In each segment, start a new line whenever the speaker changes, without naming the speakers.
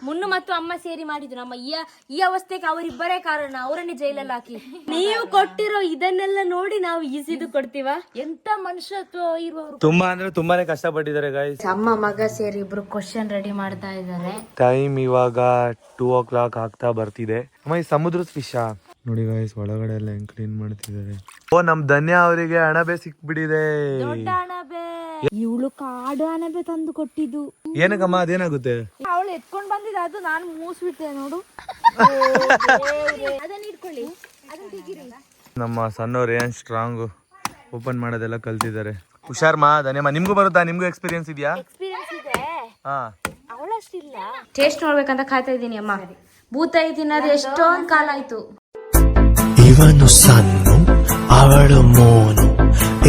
ಮುನ್ನು ಮತ್ತು ಅಮ್ಮ ಸೇರಿ ಮಾಡಿದ್ರು. ನಮ್ಮ ಈ ಅವಸ್ಥೆಗೆ ಅವರಿಬ್ಬರೇ ಕಾರಣ. ಅವರನ್ನೇ ಜೈಲಲ್ಲಿ ಹಾಕಿ ನೀವು ಕೊಟ್ಟಿರೋ ಇದನ್ನೆಲ್ಲ ನೋಡಿ ನಾವು ಈಸಿದು ಕೊಡ್ತೀವ. ಎಂತ ಮನುಷ್ಯತ್ವ ಇರುವವರು.
ತುಂಬಾ ಅಂದ್ರೆ ತುಂಬಾನೇ ಕಷ್ಟಪಟ್ಟಿದ್ದಾರೆ ಗೈಸ್.
ಅಮ್ಮ ಮಗ ಸೇರಿ ಇಬ್ರು ಕ್ವಶನ್ ರೆಡಿ ಮಾಡ್ತಾ ಇದ್ದಾರೆ.
ಟೈಮ್ ಇವಾಗ 2 o'clock ಆಗ್ತಾ ಬರ್ತಿದೆ. ಅಮ್ಮ ಈ ಸಮುದ್ರದ ಫಿಶ್ ನೋಡಿ ಗೈಸ್, ಒಳಗಡೆ ಎಲ್ಲ ಹೆಂಗ್ ಕ್ಲೀನ್ ಮಾಡ್ತಿದ್ದಾರೆ. ಓ ನಮ್ ಧನ್ಯ ಅವರಿಗೆ ಅಣಬೆ ಸಿಕ್ಬಿಟ್ಟಿದೆ.
ದೊಡ್ಡ ಅಣಬೆ. ಇವಳು ಕಾಡು ಅಣಬೆ ತಂದು ಕೊಟ್ಟಿದ್ದು.
ಏನಕ್ಕಮ್ಮ ಅದೇನಾಗುತ್ತೆ?
ಅವಳು ಎತ್ಕೊಂಡ್ ಬಂದಿದ್ದ, ಅದು ನಾನು ಮೂಸ್ಬಿಟ್ಟೆ ನೋಡು. ಅದನ್ನ ಇಟ್ಕೊಳ್ಳಿ, ಅದನ್ನ ತೆಗೀರಿ.
ನಮ್ಮ ಸಣ್ಣವ್ರು ಏನ್ ಸ್ಟ್ರಾಂಗ್ ಓಪನ್ ಮಾಡೋದೆಲ್ಲ ಕಲ್ತಿದ್ದಾರೆ. ಹುಷಾರ್ಮಾ ಧನ್ಯಮ್ಮ. ನಿಮ್ಗೂ ಬರುತ್ತಾ? ನಿಮ್ಗೂ ಎಕ್ಸ್ಪೀರಿಯನ್ಸ್ ಇದೆಯಾ?
ಎಕ್ಸ್ಪೀರಿಯನ್ಸ್ ಇದೆ.
ಹಾ,
ಅವಳಷ್ಟಿಲ್ಲ. ಟೇಸ್ಟ್ ನೋಡ್ಬೇಕಂತ ಕಾಯ್ತಾ ಇದೀನಿ ಅಮ್ಮ. ಭೂತಾಯಿ ತಿನ್ನೋದು ಎಷ್ಟೊಂದ್ ಕಾಲ ಆಯ್ತು.
ಇವನು ಸನ್ನು, ಅವಳು ಮೋನು,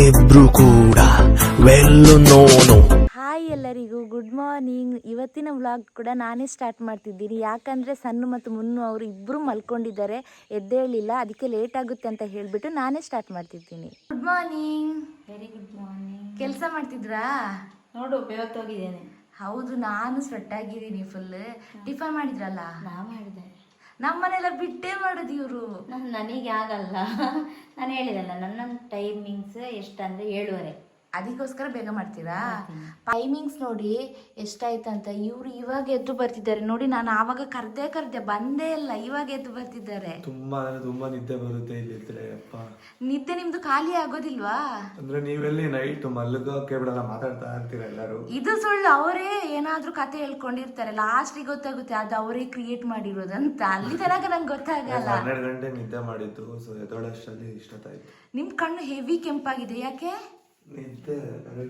ಇಬ್ರು ಕೂಡ ವೆಲ್ಲು ನೋನು.
ಹಾಯ್ ಎಲ್ಲರಿಗೂ, ಗುಡ್ ಮಾರ್ನಿಂಗ್. ಇವತ್ತಿನ ವ್ಲಾಗ್ ಕೂಡ ನಾನೇ ಸ್ಟಾರ್ಟ್ ಮಾಡ್ತಿದ್ದೀನಿ. ಯಾಕಂದ್ರೆ ಸನ್ನು ಮತ್ತು ಮುನ್ನು ಅವರು ಇಬ್ರು ಮಲ್ಕೊಂಡಿದ್ದಾರೆ, ಎದ್ದೇಳಿಲ್ಲ. ಅದಕ್ಕೆ ಲೇಟ್ ಆಗುತ್ತೆ ಅಂತ ಹೇಳ್ಬಿಟ್ಟು ನಾನೇ ಸ್ಟಾರ್ಟ್ ಮಾಡ್ತಿದ್ದೀನಿ. Good morning. Very good morning. ಕೆಲಸ ಮಾಡ್ತಿದ್ರಾ?
ನೋಡು ಬೇವತ್ತೋಗಿದ್ದೇನೆ.
ಹೌದು, ನಾನು ಸ್ವೆಟ್ ಆಗಿದ್ದೀನಿ ಫುಲ್. ಟಿಫನ್ ಮಾಡಿದ್ರಲ್ಲ?
ನಾ ಮಾಡಿದೆ.
ನಮ್ಮನೆಲ್ಲ ಬಿಟ್ಟೇ ಮಾಡೋದು ಇವರು.
ನನಗೆ ಆಗಲ್ಲ. ನಾನು ಹೇಳಿದಲ್ಲ, ನನ್ನ ಟೈಮಿಂಗ್ಸ್ ಎಷ್ಟಂದ್ರೆ 7:30.
ಅದಕ್ಕೋಸ್ಕರ ಬೇಗ ಮಾಡ್ತೀರಾ? ಟೈಮಿಂಗ್ಸ್ ನೋಡಿ ಎಷ್ಟಾಯ್ತಂತ. ಇವ್ರು ಇವಾಗ ಎದ್ದು ಬರ್ತಿದ್ದಾರೆ ನೋಡಿ. ನಾನು ಆವಾಗ ಕರ್ದೆ ಬಂದೇ ಇಲ್ಲ, ಇವಾಗ ಎದ್ದು ಬರ್ತಿದ್ದಾರೆ.
ತುಂಬಾ ತುಂಬಾ ನಿದ್ದೆ ಬರುತ್ತೆ ಇಲ್ಲಿದ್ರೆ. ಅಪ್ಪ,
ನಿದ್ದೆ ನಿಮ್ದು ಖಾಲಿ ಆಗೋದಿಲ್ವಾ?
ಅಂದ್ರೆ ನೀವೆಲ್ಲಿ ನೈಟ್ ಮಲ್ಗೋಕೆ ಬಿಡಲ್ಲ, ಮಾತಾಡ್ತಾ ಇರ್ತೀರ ಎಲ್ಲರೂ.
ಇದು ಸುಳ್ಳು. ಅವರೇ ಏನಾದ್ರೂ ಕತೆ ಹೇಳ್ಕೊಂಡಿರ್ತಾರೆ, ಲಾಸ್ಟಿಗೆ ಗೊತ್ತಾಗುತ್ತೆ ಅದು ಅವರೇ ಕ್ರಿಯೇಟ್ ಮಾಡಿರೋದಂತ. ಅಲ್ಲಿ ತನಕ ನಂಗೆ ಗೊತ್ತಾಗಲ್ಲ.
12 ಗಂಟೆ ನಿದ್ದೆ ಮಾಡಿದ್ದು. ಸೊ ಎದ್ದೋಳಷ್ಟರಲ್ಲಿ ಇಷ್ಟೊತ್ತಾಯ್ತು.
ನಿಮ್ ಕಣ್ಣು ಹೆವಿ ಕೆಂಪಾಗಿದೆ, ಯಾಕೆ?
ನಿದ್ದೆ.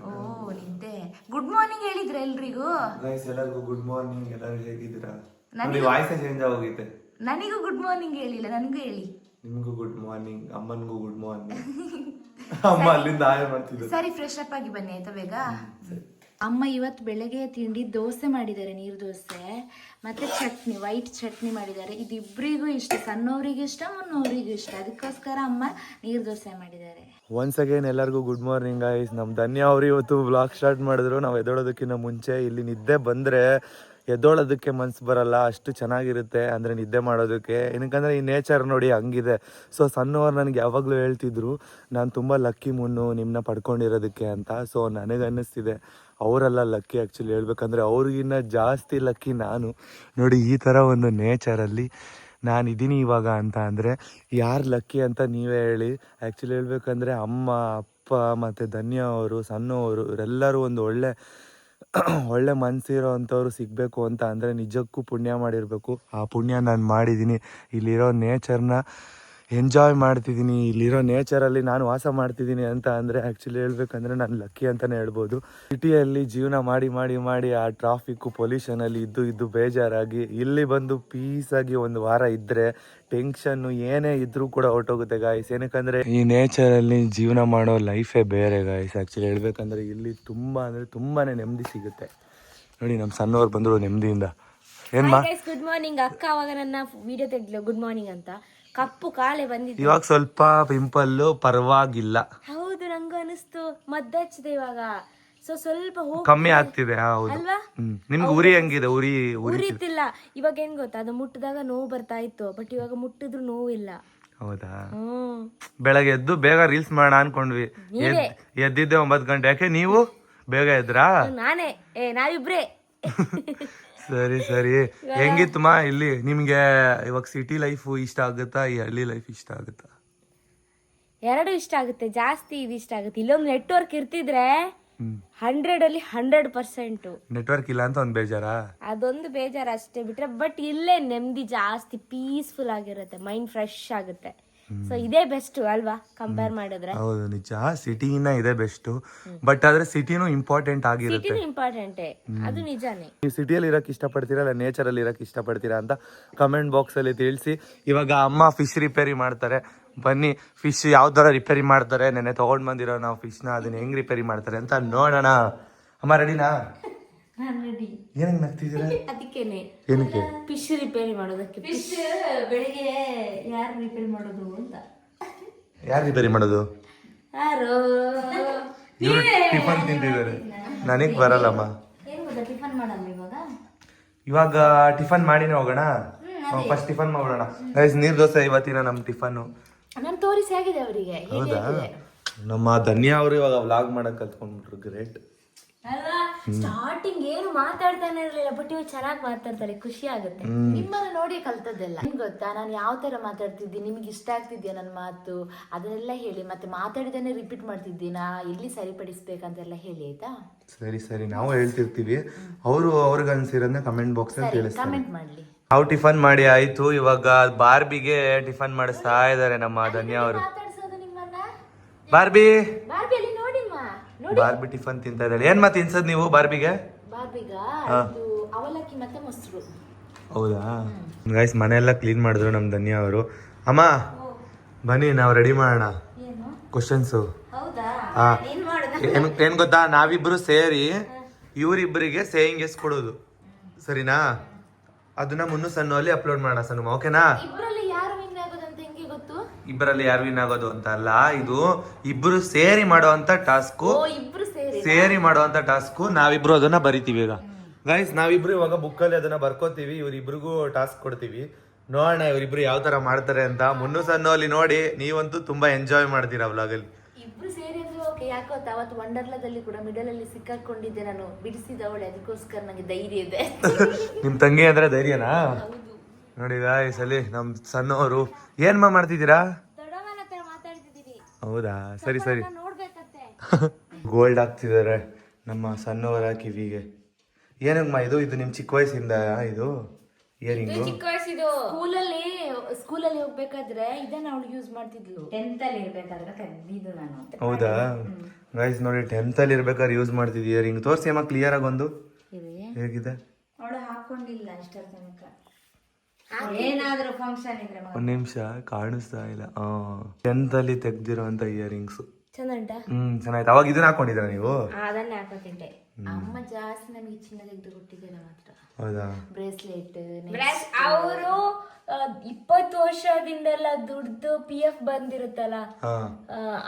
ಓ, ನಿದ್ದೆ. ಗುಡ್ ಮಾರ್ನಿಂಗ್ ಹೇಳಿದ್ರೆ ಎಲ್ರಿಗೂ?
ಗೈಸ್ ಎಲ್ಲರಿಗೂ ಗುಡ್ ಮಾರ್ನಿಂಗ್. ಎಲ್ಲರೂ ಹೇಗಿದ್ದೀರಾ? ನೋಡಿ ವಾಯ್ಸ್ ಚೇಂಜ್ ಆಗೋಗಿದೆ.
ನನಗೂ ಗುಡ್ ಮಾರ್ನಿಂಗ್ ಹೇಳಿಲ್ಲ, ನನಗೂ ಹೇಳಿ.
ನಿಮ್ಗೂ ಗುಡ್ ಮಾರ್ನಿಂಗ್, ಅಮ್ಮನಿಗೂ ಗುಡ್ ಮಾರ್ನಿಂಗ್. ಅಮ್ಮ ಅಲ್ಲಿಂದ ಆಯ ಮಾಡ್ತಿದ್ರು.
ಸರಿ, ಫ್ರೆಶ್ ಅಪ್ ಆಗಿ ಬನ್ನಿ ಆಯ್ತಾ ಬೇಗ. ಅಮ್ಮ ಇವತ್ತು ಬೆಳಗ್ಗೆ ತಿಂಡಿ ದೋಸೆ ಮಾಡಿದ್ದಾರೆ, ನೀರು ದೋಸೆ ಮತ್ತೆ ಚಟ್ನಿ, ವೈಟ್ ಚಟ್ನಿ ಮಾಡಿದ್ದಾರೆ. ಇದಿಬ್ಬರಿಗೂ ಇಷ್ಟ, ಸಣ್ಣವರಿಗೂ ಇಷ್ಟ, ಮುನ್ನವರಿಗೂ ಇಷ್ಟ. ಅದಕ್ಕೋಸ್ಕರ ಅಮ್ಮ ನೀರು ದೋಸೆ ಮಾಡಿದ್ದಾರೆ.
ಒನ್ಸ್ ಅಗೇನ್ ಎಲ್ಲರಿಗೂ ಗುಡ್ ಮಾರ್ನಿಂಗ್ ಗೈಸ್. ನಮ್ಮ ಧನ್ಯ ಅವರು ಇವತ್ತು ವ್ಲಾಗ್ ಸ್ಟಾರ್ಟ್ ಮಾಡಿದ್ರು. ನಾವು ಎದ್ದೋಳೋದಕ್ಕಿಂತ ಮುಂಚೆ. ಇಲ್ಲಿ ನಿದ್ದೆ ಬಂದರೆ ಎದ್ದೋಳೋದಕ್ಕೆ ಮನ್ಸು ಬರಲ್ಲ, ಅಷ್ಟು ಚೆನ್ನಾಗಿರುತ್ತೆ ಅಂದರೆ ನಿದ್ದೆ ಮಾಡೋದಕ್ಕೆ. ಏನಕ್ಕಂದರೆ ಈ ನೇಚರ್ ನೋಡಿ ಹಂಗಿದೆ. ಸೊ ಸಣ್ಣವ್ರು ನನಗೆ ಯಾವಾಗಲೂ ಹೇಳ್ತಿದ್ರು, ನಾನು ತುಂಬ ಲಕ್ಕಿ ಮುನ್ನು ನಿಮ್ಮನ್ನ ಪಡ್ಕೊಂಡಿರೋದಕ್ಕೆ ಅಂತ. ಸೊ ನನಗೆ ಅನ್ನಿಸ್ತಿದೆ ಅವರೆಲ್ಲ ಲಕ್ಕಿ. ಆ್ಯಕ್ಚುಲಿ ಹೇಳ್ಬೇಕಂದ್ರೆ ಅವ್ರಿಗಿನ್ನ ಜಾಸ್ತಿ ಲಕ್ಕಿ ನಾನು. ನೋಡಿ ಈ ಥರ ಒಂದು ನೇಚರಲ್ಲಿ ನಾನಿದ್ದೀನಿ ಇವಾಗ ಅಂತ ಅಂದರೆ ಯಾರು ಲಕ್ಕಿ ಅಂತ ನೀವೇ ಹೇಳಿ. ಆ್ಯಕ್ಚುಲಿ ಹೇಳ್ಬೇಕಂದ್ರೆ ಅಮ್ಮ, ಅಪ್ಪ ಮತ್ತು ಧನ್ಯ ಅವರು, ಸಣ್ಣವರು, ಇವರೆಲ್ಲರೂ ಒಂದು ಒಳ್ಳೆ ಮನಸ್ಸಿರೋ ಅಂಥವ್ರು ಸಿಗಬೇಕು ಅಂತ ಅಂದರೆ ನಿಜಕ್ಕೂ ಪುಣ್ಯ ಮಾಡಿರಬೇಕು. ಆ ಪುಣ್ಯ ನಾನು ಮಾಡಿದ್ದೀನಿ. ಇಲ್ಲಿರೋ ನೇಚರ್ನ ಎಂಜಾಯ್ ಮಾಡ್ತಿದ್ದೀನಿ, ಇಲ್ಲಿರೋ ನೇಚರಲ್ಲಿ ನಾನು ವಾಸ ಮಾಡ್ತಿದ್ದೀನಿ ಅಂತ ಅಂದರೆ ಆ್ಯಕ್ಚುಲಿ ಹೇಳ್ಬೇಕಂದ್ರೆ ನಾನು ಲಕ್ಕಿ ಅಂತಲೇ ಹೇಳ್ಬೋದು. ಸಿಟಿಯಲ್ಲಿ ಜೀವನ ಮಾಡಿ ಆ ಟ್ರಾಫಿಕ್ಕು ಪೊಲ್ಯೂಷನಲ್ಲಿ ಇದ್ದು ಬೇಜಾರಾಗಿ ಇಲ್ಲಿ ಬಂದು ಪೀಸಾಗಿ ಒಂದು ವಾರ ಇದ್ದರೆ ಟೆನ್ಷನ್ನು ಏನೇ ಇದ್ರೂ ಕೂಡ ಹೊರಟೋಗುತ್ತೆ ಗಾಯ್ಸ್. ಏನಕ್ಕಂದರೆ ಈ ನೇಚರಲ್ಲಿ ಜೀವನ ಮಾಡೋ ಲೈಫೇ ಬೇರೆ ಗಾಯ್ಸ್. ಆ್ಯಕ್ಚುಲಿ ಹೇಳ್ಬೇಕಂದ್ರೆ ಇಲ್ಲಿ ತುಂಬಾ ನೆಮ್ಮದಿ ಸಿಗುತ್ತೆ. ನೋಡಿ ನಮ್ಮ ಸಣ್ಣವ್ರು ಬಂದರು ನೆಮ್ಮದಿಯಿಂದ.
Good morning. ಅಕ್ಕ ಅವಾಗ ನನ್ನ ವಿಡಿಯೋ ತೆಗ್ದಿಲ್ಲ ಗುಡ್ ಮಾರ್ನಿಂಗ್ ಅಂತ. ಕಪ್ಪು ಕಾಳೆ ಬಂದಿದ್ದು,
ಇವಾಗ ಸ್ವಲ್ಪ ಪಿಂಪಲ್ಲು ಪರವಾಗಿಲ್ಲ.
ಹೌದು, ನಂಗೂ ಅನಿಸ್ತು. ಮದ್ದು ಹಚ್ಚಿದೆ ಇವಾಗ, ಸೊ ಸ್ವಲ್ಪ
ಕಮ್ಮಿ ಆಗ್ತಿದೆ. ಹೌದು
ಅಲ್ವಾ?
ನಿಮ್ಗೆ ಉರಿ ಹೆಂಗಿದೆ?
ಉರಿತಿಲ್ಲ ಇವಾಗ. ಏನ್ ಗೊತ್ತಾ, ಅದು ಮುಟ್ಟಿದಾಗ ನೋವು ಬರ್ತಾ ಇತ್ತು, ಬಟ್ ಇವಾಗ ಮುಟ್ಟಿದ್ರು ನೋವಿಲ್ಲ.
ಹೌದಾ? ಬೆಳಗ್ಗೆ ಎದ್ದು ಬೇಗ ರೀಲ್ಸ್ ಮಾಡೋಣ ಅನ್ಕೊಂಡ್ವಿ. ಎದ್ದಿದ್ದೆ 9 ಗಂಟೆ. ಯಾಕೆ ನೀವು ಬೇಗ ಎದ್ರಾ?
ನಾನೇ, ನಾವಿಬ್ರೇ.
ಸರಿ. ಹೆಂಗಿತ್ತಮ್ಮ ಇಲ್ಲಿ ನಿಮ್ಗೆ? ಇವಾಗ ಸಿಟಿ ಲೈಫ್ ಇಷ್ಟ ಆಗುತ್ತಾ, ಈ ಹಳ್ಳಿ ಲೈಫ್ ಇಷ್ಟ ಆಗುತ್ತಾ?
ಎರಡು ಇಷ್ಟ ಆಗುತ್ತೆ, ಜಾಸ್ತಿ ಇದು ಇಷ್ಟ ಆಗುತ್ತೆ. ಇಲ್ಲೊಂದು ನೆಟ್ವರ್ಕ್ ಇರ್ತಿದ್ರೆ 100 ಅಲ್ಲಿ 100%.
ನೆಟ್ವರ್ಕ್ ಇಲ್ಲ ಅಂತ ಒಂದು ಬೇಜಾರಾ?
ಅದೊಂದು ಬೇಜಾರು ಅಷ್ಟೇ, ಬಿಟ್ರೆ ಬಟ್ ಇಲ್ಲೇ ನೆಮ್ಮದಿ ಜಾಸ್ತಿ, ಪೀಸ್ಫುಲ್ ಆಗಿರುತ್ತೆ, ಮೈಂಡ್ ಫ್ರೆಶ್ ಆಗುತ್ತೆ. ಸೊ ಇದೇ ಬೆಸ್ಟ್ ಅಲ್ವಾ ಕಂಪೇರ್ ಮಾಡಿದ್ರೆ?
ಹೌದು, ನಿಜ. ಸಿಟಿನ ಇದೇ ಬೆಸ್ಟ್. ಬಟ್ ಆದ್ರೆ ಸಿಟಿನೂ ಇಂಪಾರ್ಟೆಂಟ್ ಆಗಿರುತ್ತೆ.
ಇಂಪಾರ್ಟೆಂಟೇ, ಅದು ನಿಜಾನೇ.
ನೀವು ಸಿಟಿಯಲ್ಲಿ ಇರಕ್ ಇಷ್ಟಪಡ್ತೀರಾ ಇಲ್ಲ ನೇಚರಲ್ಲಿ ಇರಕ್ ಇಷ್ಟಪಡ್ತೀರಾ ಅಂತ ಕಮೆಂಟ್ ಬಾಕ್ಸ್ ಅಲ್ಲಿ ತಿಳಿಸಿ. ಇವಾಗ ಅಮ್ಮ ಫಿಶ್ ರಿಪೇರಿ ಮಾಡ್ತಾರೆ. ಬನ್ನಿ, ಫಿಶ್ ಯಾವ ತರ ರಿಪೇರಿ ಮಾಡ್ತಾರೆ, ನೆನ್ನೆ ತಗೊಂಡ್ ಬಂದಿರೋ ನಾವು ಫಿಶ್ನ, ಅದನ್ನ ಹೆಂಗ್ ರಿಪೇರಿ ಮಾಡ್ತಾರೆ ಅಂತ ನೋಡೋಣ. ಅಮ್ಮ ರೆಡಿನಾ? ಏನಂಗ್ ನಗ್ತಿದ್ದೀರಾ?
ಅದಕ್ಕೇನೆ,
ಏನಕ್ಕೆ?
ಫಿಶ್ ರಿಪೇರಿ ಮಾಡೋದಕ್ಕೆ.
ಫಿಶ್ ಬೆಳಿಗ್ಗೆ ಯಾರು ರಿಪೇರಿ ಮಾಡೋದು ಅಂತ.
ಯಾರು ರಿಪೇರಿ ಮಾಡೋದು?
ಯಾರು?
ಇವ್ರು ಟಿಫನ್ ತಿಂತಿದ್ದಾರೆ, ನನಗ್ ಬರಲ್ಲಮ್ಮ.
ಏನ್ ಗೊತ್ತಾ, ಟಿಫನ್ ಮಾಡಲ್ಲ ಇವಾಗ.
ಇವಾಗ ಟಿಫನ್ ಮಾಡಿನೇ ಹೋಗೋಣ. ಫಸ್ಟ್ ಟಿಫನ್ ಮಾಡೋಣ ಗೈಸ್. ನೀರ್ ದೋಸೆ ಇವತ್ತಿನ ನಮ್ಮ ಟಿಫನ್ನು.
ನಾನು ತೋರಿಸಿ ಆಗಿದೆ ಅವರಿಗೆ.
ಹೌದಾ? ನಮ್ಮ ಧನ್ಯ ಅವರು ಇವಾಗ ವ್ಲಾಗ್ ಮಾಡಕ್ ಕಲ್ತ್ಕೊಂಡ್ಬಿಟ್ರು. ಗ್ರೇಟ್
ಅಲ್ವಾ? ಸ್ಟಾರ್ಟಿಂಗ್ ಏನು ಮಾತಾಡ್ತಾನೆ ಇರಲಿಲ್ಲ, ಬಟ್ ಇವಾಗ ಚೆನ್ನಾಗಿ ಮಾತಾಡ್ತಾರೆ, ಖುಷಿ ಆಗುತ್ತೆ. ನಿಮ್ಮನ್ನ ನೋಡಿ ಕಲ್ತದ್ದೆಲ್ಲ. ನಿಮ್ಗೆ ಗೊತ್ತಾ ನಾನು ಯಾವ ತರ ಮಾತಾಡ್ತಿದ್ದೀನಿ, ನಿಮ್ಗೆ ಇಷ್ಟ ಆಗ್ತಿದ್ಯಾ ನನ್ನ ಮಾತು, ಅದನ್ನೆಲ್ಲ ಹೇಳಿ. ಮತ್ತೆ ಮಾತಾಡಿದಾನೆ ರಿಪೀಟ್ ಮಾಡ್ತಿದ್ದೀನಾ, ಎಲ್ಲಿ ಸರಿಪಡಿಸ್ಬೇಕಂತೆಲ್ಲ ಹೇಳಿ ಆಯ್ತಾ?
ಸರಿ ನಾವು ಹೇಳ್ತಿರ್ತೀವಿ, ಅವ್ರಿಗೆ ಅನ್ಸಿರೋದನ್ನ ಕಮೆಂಟ್ ಬಾಕ್ಸ್ ಅಲ್ಲಿ ತಿಳಿಸ್ತಾರೆ.
ಕಮೆಂಟ್ ಮಾಡ್ಲಿ.
ನಾವು ಟಿಫನ್ ಮಾಡಿ ಆಯ್ತು. ಇವಾಗ ಬಾರ್ಬಿಗೆ ಟಿಫನ್ ಮಾಡಿಸ್ತಾ ಇದಾರೆ ನಮ್ಮ ಧನ್ಯ ಅವರು.
ಮಾತಾಡ್ಸೋದು ನಿಮ್ಮನ್ನ.
ಬಾರ್ಬಿ
ಬಾರ್ಬಿ ಅಲ್ಲಿ ನೋಡಿಮ್ಮ,
ಬಾರ್ಬಿ ಟಿಫನ್ ತಿಂತಾ ಇದ್ದಾಳೆ. ಏನ್ ಮತ್ತೆ ತಿನ್ಸದ್ ನೀವು ಬಾರ್ಬಿಗೆ?
ಬಾರ್ಬಿಗ ಇದು ಅವಲಕ್ಕಿ ಮತ್ತೆ ಮೊಸರು.
ಹೌದಾ ಗೈಸ್, ಮನೆಯೆಲ್ಲ ಕ್ಲೀನ್ ಮಾಡಿದ್ರು ನಮ್ ಧನ್ಯ ಅವರು. ಅಮ್ಮ ಬನ್ನಿ ನಾವು ರೆಡಿ ಮಾಡೋಣ ಕ್ವಶನ್ಸ್. ಏನ್ ಗೊತ್ತಾ, ನಾವಿಬ್ರು ಸೇರಿ ಇವರಿಬ್ಬರಿಗೆ ಸೇಯಿಂಗ್ ಎಸ್ ಕೊಡೋದು, ಸರಿನಾ? ಅದನ್ನ ಮುನ್ನು ಸಣ್ಣಲ್ಲಿ ಅಪ್ಲೋಡ್ ಮಾಡೋಣ ಸಣ್ಣ, ಓಕೆನಾ?
ಇಬ್ಬರಲ್ಲಿ ಯಾರು ವಿನ್ ಆಗೋದಂತ ಹೆಂಗೆ ಗೊತ್ತು?
ಇಬ್ಬರಲ್ಲಿ ಯಾರು ವಿನ್ ಆಗೋದು ಅಂತ ಅಲ್ಲ, ಇದು ಇಬ್ರು ಸೇರಿ ಮಾಡುವಂತ ಟಾಸ್ಕು.
ಇಬ್ರು
ಸೇರಿ ಮಾಡುವಂತ ಟಾಸ್ಕು. ನಾವಿಬ್ರು ಅದನ್ನ ಬರಿತೀವಿ ಈಗ ಗೈಸ್. ನಾವಿಬ್ರು ಇವಾಗ ಬುಕ್ಕಲ್ಲಿ ಅದನ್ನ ಬರ್ಕೋತೀವಿ, ಇವ್ರಿಬ್ರಿಗೂ ಟಾಸ್ಕ್ ಕೊಡ್ತೀವಿ. ನೋಡೋಣ ಇವರಿಬ್ರು ಯಾವ ತರ ಮಾಡ್ತಾರೆ ಅಂತ. ಮುನ್ನು ಸಣ್ಣಲ್ಲಿ ನೋಡಿ, ನೀವಂತೂ ತುಂಬಾ ಎಂಜಾಯ್ ಮಾಡ್ತೀರಾ ವ್ಲಾಗಲ್ಲಿ.
ಇಬ್ರು ಸೇರಿ ಅಂದ್ರೆ ಓಕೆ. ಯಾಕೋ ಅವತ್ತು ವಂಡರ್ಲಾದಲ್ಲಿ ಕೂಡ ಮಿಡಲ್ ಅಲ್ಲಿ ಸಿಕ್ಕಾಕೊಂಡಿದ್ದೆ, ನಾನು ಬಿಡಿಸಿದವಳೆ, ಅದಕ್ಕೋಸ್ಕರ ನಂಗೆ ಧೈರ್ಯ ಇದೆ.
ನಿಮ್ ತಂಗಿ ಅಂದ್ರೆ ಧೈರ್ಯನಾ? ನೋಡಿ ಗಾಯ್ಸ್, ಅಲ್ಲಿ ನಮ್ ಸಣ್ಣವರು ಏನ್ ಮಾಡ್ತಿದ್ದೀರಾ? ಹೌದಾ, ಸರಿ ಗೋಲ್ಡ್ ಹಾಕ್ತಿದ್ದಾರೆ ನಮ್ಮ ಸಣ್ಣವರ ಕಿವಿಗೆ. ಏನಮ್ಮ ಇದು ನಿಮ್ ಚಿಕ್ಕ ವಯಸ್ಸಿಂದ ಇದು ಇಯರಿಂಗು?
ಸ್ಕೂಲಲ್ಲಿ ಹೋಗ್ಬೇಕಾದ್ರೆ ಇದನ್ನ ಅವಳು ಯೂಸ್ ಮಾಡ್ತಿದ್ಲು.
10th ಅಲ್ಲಿ ಇರ್ಬೇಕಾದ್ರೆ ಕದ್ದಿದ್ದು ನಾನು.
ಹೌದಾ ಗೈಸ್, ನೋಡಿ 10th ಅಲ್ಲಿ ಇರ್ಬೇಕಾದ್ರೆ ಯೂಸ್ ಮಾಡ್ತಿದ್ ಇಯರಿಂಗ್. ತೋರ್ಸಿ ಅಮ್ಮ ಕ್ಲಿಯರ್ ಆಗಿ ಒಂದು, ಹೇಗಿದೆ?
ಅವಳು ಹಾಕೊಂಡಿಲ್ಲ ಅಷ್ಟರ ತನಕ. ಏನಾದ್ರೂ ಫಂಕ್ಷನ್ ಇದ್ರೆ
ಒಂದ್ ನಿಮಿಷ ಕಾಣಿಸ್ತಾ ಇಲ್ಲ. 10th ಅಲ್ಲಿ ತೆಗ್ದಿರೋಂತ ಇಯರಿಂಗ್ಸ್
ಚಂದ ಉಂಟಾ?
ಚೆನ್ನಾಯ್ತು. ಅವಾಗ ಇದನ್ನ ಹಾಕೊಂಡಿದ್ರ ನೀವು?
ಅದನ್ನೇ ಹಾಕೋತಿದ್ದೆ. ಅಮ್ಮ ಜಾಸ್ತಿ ನಮಗೆ ಚಿನ್ನ ತೆಗೆದು ಕೊಟ್ಟಿದ್ದಾರೆ ಮಾತ್ರ.
ಹೌದಾ?
ಬ್ರೇಸ್ಲೆಟ್ ಅವರು 20 ವರ್ಷದಿಂದೆಲ್ಲ ದುಡ್ಡು PF ಬಂದಿರುತ್ತಲ್ಲ,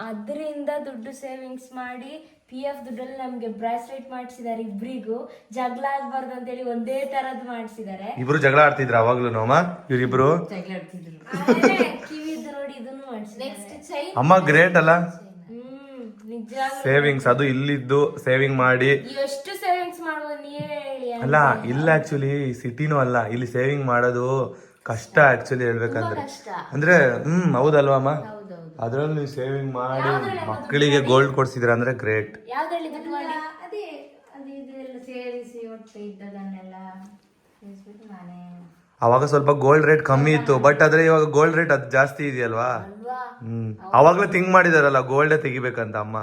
ಅದರಿಂದ ದುಡ್ಡು ಸೇವಿಂಗ್ಸ್ ಮಾಡಿ PF ದುಡ್ಡಲ್ಲಿ ನಮ್ಗೆ ಬ್ರಾಸ್ಲೆಟ್ ಮಾಡಿಸಿದ್ದಾರೆ. ಇಬ್ರಿಗೂ ಜಗಳ ಆಗ್ಬಾರ್ದು ಅಂತೇಳಿ ಒಂದೇ ತರದ್ ಮಾಡಿಸಿದ್ದಾರೆ.
ಇಬ್ರು ಜಗಳ ಆಡ್ತಿದ್ರ ಅವಾಗ್ಲೂ? ಅಮ್ಮ ಇವರಿಬ್ರು
ಕಿವಿದ್ದು ನೋಡಿ ಇದನ್ನು ಮಾಡಿಸಿದ್ದಾರೆ.
ಅಮ್ಮ ಗ್ರೇಟ್ ಅಲ್ಲ?
ನಿಜ.
ಸೇವಿಂಗ್ಸ್ ಅದು ಇಲ್ಲಿದ್ದು ಸೇವಿಂಗ್ ಮಾಡಿ
ಎಷ್ಟು ಸೇವಿಂಗ್ಸ್ ಮಾಡುವುದು ನೀವೇ ಹೇಳಿ.
ಅಲ್ಲ, ಇಲ್ಲ ಆಕ್ಚುಲಿ ಸಿಟಿನೂ ಅಲ್ಲ, ಇಲ್ಲಿ ಸೇವಿಂಗ್ ಮಾಡೋದು ಕಷ್ಟ ಆಕ್ಚುಲಿ ಹೇಳ್ಬೇಕಂದ್ರೆ. ಅಂದ್ರೆ ಹೌದಲ್ವಾ ಅಮ್ಮ? ಅದ್ರಲ್ಲಿ ನೀವು ಸೇವಿಂಗ್ ಮಾಡಿ ಮಕ್ಕಳಿಗೆ ಗೋಲ್ಡ್ ಕೊಡ್ಸಿದ್ರ ಅಂದ್ರೆ ಗ್ರೇಟ್.
ಅದೇ ಇದೆಲ್ಲ ಸೇರಿಸಿ ಒಟ್ಟು ಇದ್ದದನ್ನೆಲ್ಲ ಸೇರಿಸ್ಬಿಟ್ಟು ನಾನೇ.
ಅವಾಗ ಸ್ವಲ್ಪ ಗೋಲ್ಡ್ ರೇಟ್ ಕಮ್ಮಿ ಇತ್ತು, ಬಟ್ ಆದ್ರೆ ಇವಾಗ ಗೋಲ್ಡ್ ರೇಟ್ ಅದು ಜಾಸ್ತಿ ಇದೆಯಲ್ವಾ? ಅವಾಗ್ಲೂ ಥಿಂಕ್ ಮಾಡಿದಾರಲ್ಲ ಗೋಲ್ಡೇ ತೆಗಿಬೇಕಂತ ಅಮ್ಮ,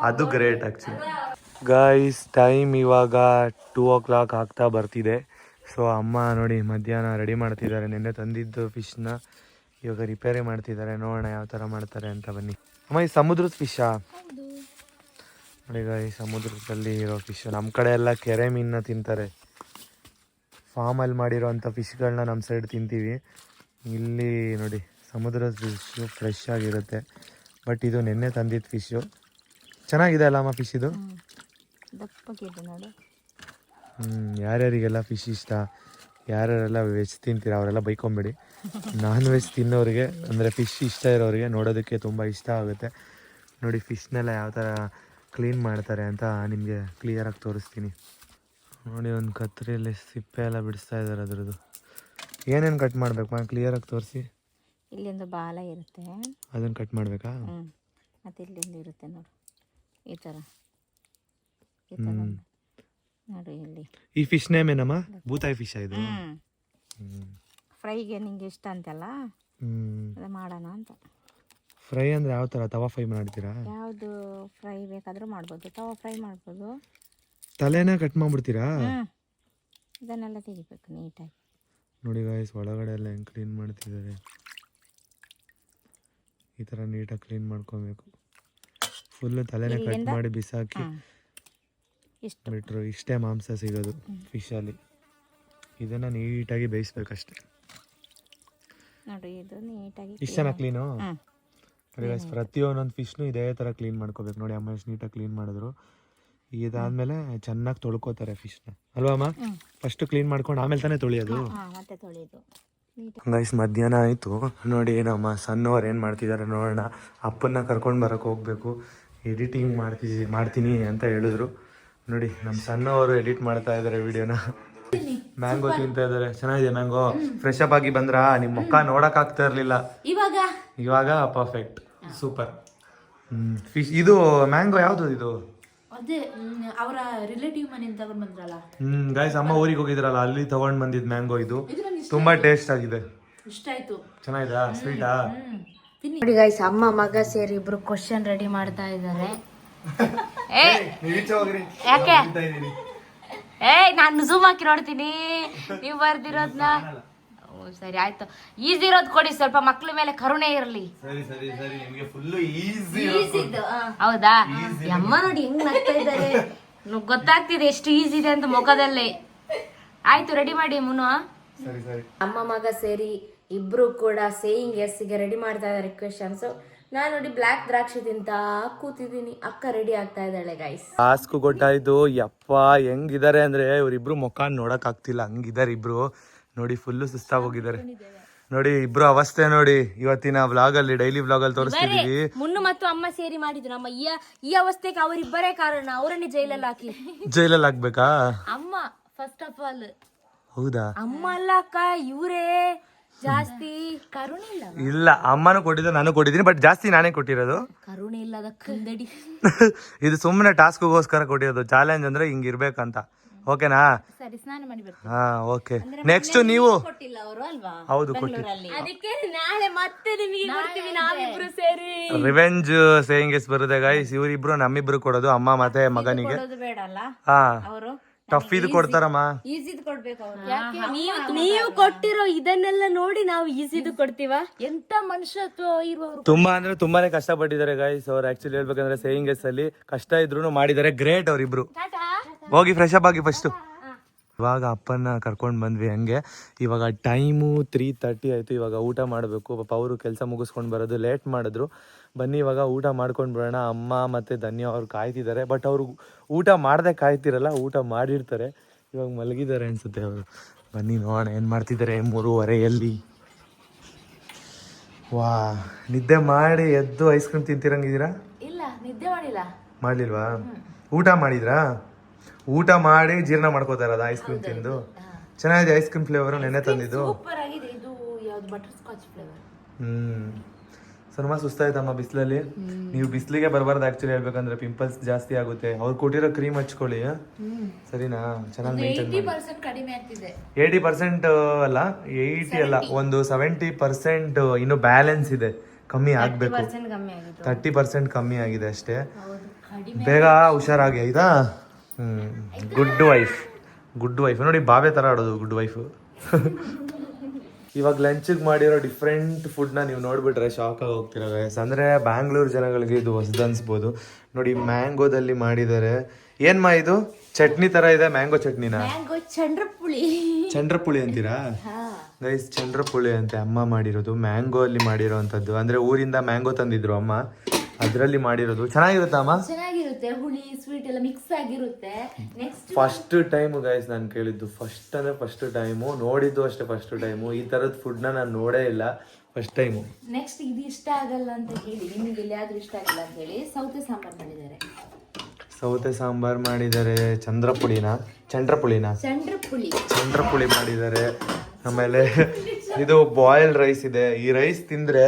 ಅದು ಗ್ರೇಟ್ ಆಕ್ಚುಲಿ. ಗೈಸ್, ಟೈಮ್ ಇವಾಗ 2 o'clock ಆಗ್ತಾ ಬರ್ತಿದೆ. ಸೊ ಅಮ್ಮ ನೋಡಿ ಮಧ್ಯಾಹ್ನ ರೆಡಿ ಮಾಡ್ತಿದ್ದಾರೆ. ನಿನ್ನೆ ತಂದಿದ್ದು ಫಿಶ್ನ ಇವಾಗ ರಿಪೇರಿ ಮಾಡ್ತಿದ್ದಾರೆ. ನೋಡೋಣ ಯಾವ ಥರ ಮಾಡ್ತಾರೆ ಅಂತ. ಬನ್ನಿ ಅಮ್ಮ, ಈ ಸಮುದ್ರದ ಫಿಶಾ? ನೋಡಿ ಈ ಸಮುದ್ರದಲ್ಲಿ ಇರೋ ಫಿಶ್. ನಮ್ಮ ಕಡೆ ಎಲ್ಲ ಕೆರೆ ಮೀನನ್ನ ತಿಂತಾರೆ, ಫಾರ್ಮಲ್ಲಿ ಮಾಡಿರೋಂಥ ಫಿಶ್ಗಳನ್ನ ನಮ್ಮ ಸೈಡ್ ತಿಂತೀವಿ. ಇಲ್ಲಿ ನೋಡಿ ಸಮುದ್ರದ ಫಿಶ್ಶು ಫ್ರೆಶ್ ಆಗಿರುತ್ತೆ. ಬಟ್ ಇದು ನಿನ್ನೆ ತಂದಿದ್ದು ಫಿಶ್ಶು. ಚೆನ್ನಾಗಿದೆ ಅಲ್ಲ ಅಮ್ಮ ಫಿಶ್ ಇದು? ಯಾರ್ಯಾರಿಗೆಲ್ಲ ಫಿಶ್ ಇಷ್ಟ, ಯಾರ್ಯಾರೆಲ್ಲ ವೆಜ್ ತಿಂತೀರ ಅವರೆಲ್ಲ ಬೈಕೊಂಬೇಡಿ. ನಾನ್ ವೆಜ್ ತಿನ್ನೋರಿಗೆ ಅಂದರೆ ಫಿಶ್ ಇಷ್ಟ ಇರೋರಿಗೆ ನೋಡೋದಕ್ಕೆ ತುಂಬ ಇಷ್ಟ ಆಗುತ್ತೆ. ನೋಡಿ ಫಿಶ್ನೆಲ್ಲ ಯಾವ ಥರ ಕ್ಲೀನ್ ಮಾಡ್ತಾರೆ ಅಂತ ನಿಮಗೆ ಕ್ಲಿಯರಾಗಿ ತೋರಿಸ್ತೀನಿ. ನೋಡಿ ಒಂದು ಕತ್ತರಿಯಲ್ಲಿ ಸಿಪ್ಪೆ ಎಲ್ಲ ಬಿಡಿಸ್ತಾ ಇದ್ದಾರೆ ಅದ್ರದ್ದು. ಏನೇನು ಕಟ್ ಮಾಡಬೇಕು ಕ್ಲಿಯರಾಗಿ ತೋರಿಸಿ.
ಇಲ್ಲಿಂದ ಬಾಲ ಇರುತ್ತೆ,
ಅದನ್ನು ಕಟ್ ಮಾಡಬೇಕಾ?
ಮತ್ತು ಇಲ್ಲಿಂದ ಇರುತ್ತೆ ನೋಡಿ ಈ ಥರ ನೋಡಿ. ಇಲ್ಲಿ
ಈ ಫಿಶ್ ನೇಮ್ ಏನಮ್ಮ? ಭೂತಾಯಿ ಫಿಶ್ ಇದು?
ಫ್ರೈಗೆ ನಿಂಗೆ ಇಷ್ಟ ಅಂತಲ್ಲ, ಅದು ಮಾಡೋಣ ಅಂತ.
ಫ್ರೈ ಅಂದರೆ ಯಾವ ಥರ? ತವಾ ಫ್ರೈ ಮಾಡ್ತೀರಾ?
ಯಾವುದು ಫ್ರೈ ಬೇಕಾದರೂ ಮಾಡ್ಬೋದು, ತವಾ ಫ್ರೈ ಮಾಡ್ಬೋದು.
ತಲೆನ ಕಟ್ ಮಾಡ್ಬಿಡ್ತೀರಾ?
ಇದನ್ನೆಲ್ಲ ತೆಗಿಬೇಕು ನೀಟಾಗಿ.
ನೋಡಿ ಗಾಯ್ಸ್, ಒಳಗಡೆ ಎಲ್ಲ ಹೆಂಗೆ ಕ್ಲೀನ್ ಮಾಡ್ತಿದ್ದಾರೆ. ಈ ಥರ ನೀಟಾಗಿ ಕ್ಲೀನ್ ಮಾಡ್ಕೊಬೇಕು. ಫುಲ್ಲು ತಲೆನೇ ಕಟ್ ಮಾಡಿ ಬಿಸಾಕಿ ಬಿಟ್ರು. ಇಷ್ಟೇ ಮಾಂಸ ಸಿಗೋದು ಫಿಶಲ್ಲಿ. ಇದನ್ನು ನೀಟಾಗಿ ಬೇಯಿಸ್ಬೇಕಷ್ಟೆ.
ನೋಡಿ ಇದು ನೀಟಾಗಿ
ಇಷ್ಟೇನಾ ಕ್ಲೀನು? ನೋಡಿ ಗಾಯ್ಸ್, ಪ್ರತಿಯೊಂದೊಂದು ಫಿಶ್ನು ಇದೇ ಥರ ಕ್ಲೀನ್ ಮಾಡ್ಕೋಬೇಕು. ನೋಡಿ ಅಮ್ಮ ಎಷ್ಟು ನೀಟಾಗಿ ಕ್ಲೀನ್ ಮಾಡಿದ್ರು. ಇದಾದ್ಮೇಲೆ ಚೆನ್ನಾಗಿ ತೊಳ್ಕೊತಾರೆ ಫಿಶ್ನ ಅಲ್ವಾ ಅಮ್ಮ? ಫಸ್ಟ್ ಕ್ಲೀನ್ ಮಾಡ್ಕೊಂಡು ಆಮೇಲೆ ತಾನೇ ತೊಳಿಯೋದು.
ಮತ್ತೆ ತೊಳೆಯೋದು.
ಗೈಸ್ ಮಧ್ಯಾಹ್ನ ಆಯಿತು ನೋಡಿ. ನಮ್ಮ ಸಣ್ಣವ್ರು ಏನು ಮಾಡ್ತಿದ್ದಾರೆ ನೋಡೋಣ. ಅಪ್ಪನ್ನ ಕರ್ಕೊಂಡು ಬರೋಕ್ಕೆ ಹೋಗಬೇಕು, ಎಡಿಟಿಂಗ್ ಮಾಡ್ತೀನಿ ಅಂತ ಹೇಳಿದ್ರು. ನೋಡಿ ನಮ್ಮ ಸಣ್ಣವರು ಎಡಿಟ್ ಮಾಡ್ತಾ ಇದ್ದಾರೆ ವಿಡಿಯೋನ. ಮ್ಯಾಂಗೋ ತಿಂತಾ ಇದ್ದಾರೆ. ಚೆನ್ನಾಗಿದೆ ಮ್ಯಾಂಗೋ. ಫ್ರೆಶ್ ಅಪ್ ಆಗಿ ಬಂದ್ರಾ? ನಿಮ್ಮ ಮುಖ ನೋಡಕ್ ಆಗ್ತಾ ಇರ್ಲಿಲ್ಲ, ಇವಾಗ ಪರ್ಫೆಕ್ಟ್ ಸೂಪರ್. ಫಿಶ್ ಇದು ಮ್ಯಾಂಗೋ ಯಾವ್ದು ಇದು?
ಅದೇ ಅವರ ರಿಲೇಟಿವ್ ಮನೆಯಿಂದ ತಗೊಂಡ್ ಬಂದ್ರಲ್ಲ.
ಗೈಸ್ ಅಮ್ಮ ಊರಿಗೆ ಹೋಗಿದ್ರಲ್ಲ ಅಲ್ಲಿ ತಗೊಂಡ್ ಬಂದಿದ್ ಮ್ಯಾಂಗೋ ಇದು. ತುಂಬಾ ಟೇಸ್ಟ್ ಆಗಿದೆ.
ಇಷ್ಟ ಆಯ್ತು.
ಚೆನ್ನಾಗಿದಾ? ಸ್ವೀಟಾ?
ನೋಡಿ ಗೈಸ್ ಅಮ್ಮ ಮಗ ಸೇರಿ ಇಬ್ರು ಕ್ವಶನ್ ರೆಡಿ ಮಾಡ್ತಾ ಇದ್ದಾರೆ. ಯಾಕೆ ನಾನು ಝೂಮ್ ಹಾಕಿ ನೋಡ್ತೀನಿ ನೀವು ಬರ್ದಿರೋದ್ನ. ಸರಿ ಆಯ್ತು, ಈಸಿ ಇರೋದು ಕೊಡಿ, ಸ್ವಲ್ಪ ಮಕ್ಳ ಮೇಲೆ ಕರುಣೆ ಇರಲಿ. ಹೌದಾ? ಅಮ್ಮ ನೋಡಿ ಹೆಂಗ್ ನಗ್ತಾ ಇದ್ದಾರೆ, ಗೊತ್ತಾಗ್ತಿದೆ ಎಷ್ಟು ಈಸಿ ಇದೆ ಅಂತ ಮುಖದಲ್ಲಿ. ಆಯ್ತು ರೆಡಿ ಮಾಡಿ ಮುನು. ಅಮ್ಮ ಮಗ ಸೇರಿ ಇಬ್ರು ಕೂಡ ಸೇಯಿಂಗ್ ಎಸ್ಗೆ ರೆಡಿ ಮಾಡ್ತಾ ಇದ್ದಾರೆ ಕ್ವೆಶನ್ಸ್. ನಾನು ನೋಡಿ ಬ್ಲ್ಯಾಕ್ ದ್ರಾಕ್ಷಿ ತಿಂತ ಕೂತಿದ್ದೀನಿ, ಅಕ್ಕ ರೆಡಿ ಆಗ್ತಾ ಇದ್ದಾಳೆ ಗೈಸ್.
ಟಾಸ್ಕ್ ಗೊತ್ತಾಯ್ತು. ಯಪ್ಪ ಹೆಂಗಿದ್ದಾರೆ ಅಂದ್ರೆ ಇವ್ರಿಬ್ರು ಮುಖ ನೋಡಕ್ ಆಗ್ತಿಲ್ಲ, ಹಂಗಿದ್ದಾರೆ ಇಬ್ರು. ನೋಡಿ ಫುಲ್ಲು ಸುಸ್ತಾಗಿ ಹೋಗಿದ್ದಾರೆ ನೋಡಿ ಇಬ್ರು ಅವಸ್ಥೆ ನೋಡಿ. ಇವತ್ತಿನ ವ್ಲಾಗ್ ಅಲ್ಲಿ ಡೈಲಿ ವ್ಲಾಗ್ ಅಲ್ಲಿ ತೋರಿಸ್ತಿದೀವಿ.
ಮುನ್ನು ಮತ್ತು ಅಮ್ಮ ಸೇರಿ ಮಾಡಿದ್ರು ನಮ್ಮ ಈ ಅವಸ್ಥೆಗೆ ಅವರಿಬ್ಬರೇ ಕಾರಣ. ಅವರನ್ನೇ ಜೈಲಲ್ಲಿ ಹಾಕಿ.
ಜೈಲಲ್ಲಿ ಹಾಕ್ಬೇಕಾ?
ಅಮ್ಮ ಫಸ್ಟ್ ಆಫ್ ಆಲ್.
ಹೌದಾ?
ಅಮ್ಮ ಅಲ್ಲ ಅಕ್ಕ, ಇವರೇ ಜಾಸ್ತಿ ಕರುಣೆ ಇಲ್ಲ.
ಇಲ್ಲ ಅಮ್ಮನೂ ಕೊಟ್ಟಿದ್ದು ನಾನು ಕೊಟ್ಟಿದ್ದೀನಿ, ಬಟ್ ಜಾಸ್ತಿ ನಾನೇ ಕೊಟ್ಟಿರೋದು.
ಕರುಣೆ ಇಲ್ಲದ ಕಂದಡಿ.
ಇದು ಸುಮ್ಮನೆ ಟಾಸ್ಕ್ಗೋಸ್ಕರ ಕೊಟ್ಟಿರೋದು. ಚಾಲೆಂಜ್ ಅಂದ್ರೆ ಹಿಂಗಿರ್ಬೇಕಂತ. ಓಕೆನಾ?
ಸರಿ ಸ್ನಾನ ಮಾಡಿ ಬರ್ತೀನಿ.
ಹಾ ಓಕೆ. ನೆಕ್ಸ್ಟ್ ನೀವು
ಕೊಟ್ಟಿಲ್ಲ ಅವರು ಅಲ್ವಾ?
ಹೌದು ಕೊಟ್ಟಿಲ್ಲ.
ಅದಕ್ಕೆ ನಾಳೆ ಮತ್ತೆ ನಿಮಗೆ ಕೊಡ್ತೀವಿ ನಾವಿಬ್ರು ಸೇರಿ.
ರಿವೆಂಜ್ ಸೇಯಿಂಗ್ ಎಸ್ ಬರುತ್ತೆ ಗೈಸ್. ಇವರಿಬ್ರು ನಮ್ಮಿಬ್ರು ಕೊಡೋದು, ಅಮ್ಮ ಮತ್ತೆ ಮಗನಿಗೆ.
ಬೇಡ ಅಲ್ಲ
ಹಾ
ಅವರು
ಟಫ್ ಇದು ಕೊಡ್ತಾರಮ್ಮ.
ಈಸಿದ್ ಕೊಡ್ಬೇಕು ಅವರು. ನೀವು ಕೊಟ್ಟಿರೋ ಇದನ್ನೆಲ್ಲ ನೋಡಿ ನಾವು ಈಸಿದು ಕೊಡ್ತೀವ? ಎಂತ ಮನುಷ್ಯತ್ವ ಇರುವವರು.
ತುಂಬಾ ಅಂದ್ರೆ ತುಂಬಾನೇ ಕಷ್ಟಪಟ್ಟಿದ್ದಾರೆ ಗೈಸ್ ಅವ್ರು. ಆಕ್ಚುಲಿ ಹೇಳ್ಬೇಕಂದ್ರೆ ಸೇಯಿಂಗ್ ಎಸ್ ಅಲ್ಲಿ ಕಷ್ಟ ಇದ್ರು ಮಾಡಿದ್ದಾರೆ. ಗ್ರೇಟ್ ಅವ್ರಿಬ್ರು. ಹೋಗಿ ಫ್ರೆಶ್ ಅಪ್ ಆಗಿ ಫಸ್ಟ್. ಇವಾಗ ಅಪ್ಪನ್ನ ಕರ್ಕೊಂಡು ಬಂದ್ವಿ ಹಂಗೆ. ಇವಾಗ ಟೈಮು 3:30 ಆಯಿತು. ಇವಾಗ ಊಟ ಮಾಡಬೇಕು. ಪಾಪ ಅವರು ಕೆಲಸ ಮುಗಿಸ್ಕೊಂಡು ಬರೋದು ಲೇಟ್ ಮಾಡಿದ್ರು. ಬನ್ನಿ ಇವಾಗ ಊಟ ಮಾಡ್ಕೊಂಡು ಬರೋಣ. ಅಮ್ಮ ಮತ್ತು ಧನ್ಯ ಅವ್ರು ಕಾಯ್ತಿದ್ದಾರೆ, ಬಟ್ ಅವರು ಊಟ ಮಾಡದೆ ಕಾಯ್ತಿರಲ್ಲ, ಊಟ ಮಾಡಿರ್ತಾರೆ. ಇವಾಗ ಮಲಗಿದ್ದಾರೆ ಅನಿಸುತ್ತೆ ಅವರು. ಬನ್ನಿ ನೋಡೋಣ ಏನು ಮಾಡ್ತಿದ್ದಾರೆ 3:30 ವಾ ನಿದ್ದೆ ಮಾಡಿ ಎದ್ದು ಐಸ್ ಕ್ರೀಮ್ ತಿಂತಿರಂಗಿದ್ದೀರಾ?
ಇಲ್ಲ ನಿದ್ದೆ ಮಾಡಿಲ್ಲ.
ಮಾಡಲಿಲ್ವಾ? ಊಟ ಮಾಡಿದ್ರಾ? ಊಟ ಮಾಡಿ ಜೀರ್ಣ ಮಾಡ್ಕೋತಾರ ಅದು ಐಸ್ ಕ್ರೀಮ್ ತಿಂದು. ಚೆನ್ನಾಗಿದೆ ಐಸ್ ಕ್ರೀಮ್ ಫ್ಲೇವರ್. ನೆನ್ನೆ ತಂದಿದ್ದು
ಸೂಪರ್ ಆಗಿದೆ. ಇದು ಯಾವ್ದು ಬಟರ್ ಸ್ಕಾಚ್ ಫ್ಲೇವರ್.
ಸನ್ಮಾ ಸುಸ್ತಾಯ್ತಮ್ಮ ಬಿಸಿಲಲ್ಲಿ. ನೀವು ಬಿಸಿಲಿಗೆ ಬರಬಾರ್ದು ಆಕ್ಚುಲಿ ಹೇಳ್ಬೇಕಂದ್ರೆ, ಪಿಂಪಲ್ಸ್ ಜಾಸ್ತಿ ಆಗುತ್ತೆ. ಅವ್ರು ಕೊಟ್ಟಿರೋ ಕ್ರೀಮ್ ಹಚ್ಕೊಳ್ಳಿ ಸರಿನಾ? ಚೆನ್ನಾಗಿ ಮೇಂಟೈನ್ ಮಾಡಿ.
80% ಕಡಿಮೆ ಆಗ್ತಿದೆ.
80% ಅಲ್ಲ, 80 ಅಲ್ಲ, ಒಂದು 70% ಇನ್ನು ಬ್ಯಾಲೆನ್ಸ್ ಇದೆ, ಕಮ್ಮಿ ಆಗ್ಬೇಕು. 30% ಕಮ್ಮಿ ಆಗಿದೆ ಅಷ್ಟೇ. ಬೇಗ ಹುಷಾರಾಗಿ ಆಯ್ತಾ? ಗುಡ್ ವೈಫ್ ನೋಡಿ, ಬಾಬೆ ತರ ಆಡೋದು ಗುಡ್ ವೈಫ್. ಇವಾಗ ಲಂಚಿಗೆ ಮಾಡಿರೋ ಡಿಫ್ರೆಂಟ್ ಫುಡ್ನ ನೀವು ನೋಡ್ಬಿಟ್ರೆ ಶಾಕ್ ಆಗಿ ಹೋಗ್ತೀರ ಗೈಸ್. ಅಂದರೆ ಬ್ಯಾಂಗ್ಳೂರು ಜನಗಳಿಗೆ ಇದು ಹೊಸದು ಅನ್ಸ್ಬೋದು. ನೋಡಿ ಮ್ಯಾಂಗೋದಲ್ಲಿ ಮಾಡಿದ್ದಾರೆ. ಏನ್ಮಾ ಇದು? ಚಟ್ನಿ ತರ ಇದೆ. ಮ್ಯಾಂಗೋ ಚಟ್ನಿನ? ಚಂಡ್ರಪುಳಿ ಅಂತೀರಾ ಗೈಸ್? ಚಂಡ್ರಪುಳಿ ಅಂತೆ ಅಮ್ಮ ಮಾಡಿರೋದು. ಮ್ಯಾಂಗೋ ಅಲ್ಲಿ ಮಾಡಿರೋ ಅಂಥದ್ದು. ಅಂದರೆ ಊರಿಂದ ಮ್ಯಾಂಗೋ ತಂದಿದ್ರು ಅಮ್ಮ, ಅದರಲ್ಲಿ ಮಾಡಿರೋದು. ಚೆನ್ನಾಗಿರುತ್ತೆ ಅಮ್ಮ?
ಚೆನ್ನಾಗಿರುತ್ತೆ. ಹುಳಿ ಸ್ವೀಟ್ ಎಲ್ಲ ಮಿಕ್ಸ್ ಆಗಿರುತ್ತೆ. ನೆಕ್ಸ್ಟ್
ಫಸ್ಟ್ ಟೈಮ್ ಗೈಸ್ ನಾನು ಕೇಳಿದ್ದು. ಫಸ್ಟ್ ಟೈಮು ನೋಡಿದ್ದು ಅಷ್ಟೇ. ಫಸ್ಟ್ ಟೈಮು ಈ ಥರದ ಫುಡ್ನ ನಾನು ನೋಡೇ ಇಲ್ಲ. First time.
ನೆಕ್ಸ್ಟ್ ಇದು ಇಷ್ಟ ಆಗಲ್ಲ ಅಂತ ಹೇಳಿ, ನಿಮಗೆ ಎಲ್ಲಿಯಾದ್ರೂ ಇಷ್ಟ ಆಗಲ್ಲ ಅಂತ ಹೇಳಿ ಸೌತೆ ಸಾಂಬಾರ್ ಮಾಡಿದ್ದಾರೆ.
ಸೌತೆ ಸಾಂಬಾರ್ ಮಾಡಿದ್ದಾರೆ. ಚಂಡ್ರಪುಳಿ ಮಾಡಿದ್ದಾರೆ. ಆಮೇಲೆ ಇದು ಬಾಯ್ಲ್ಡ್ ರೈಸ್ ಇದೆ. ಈ ರೈಸ್ ತಿಂದ್ರೆ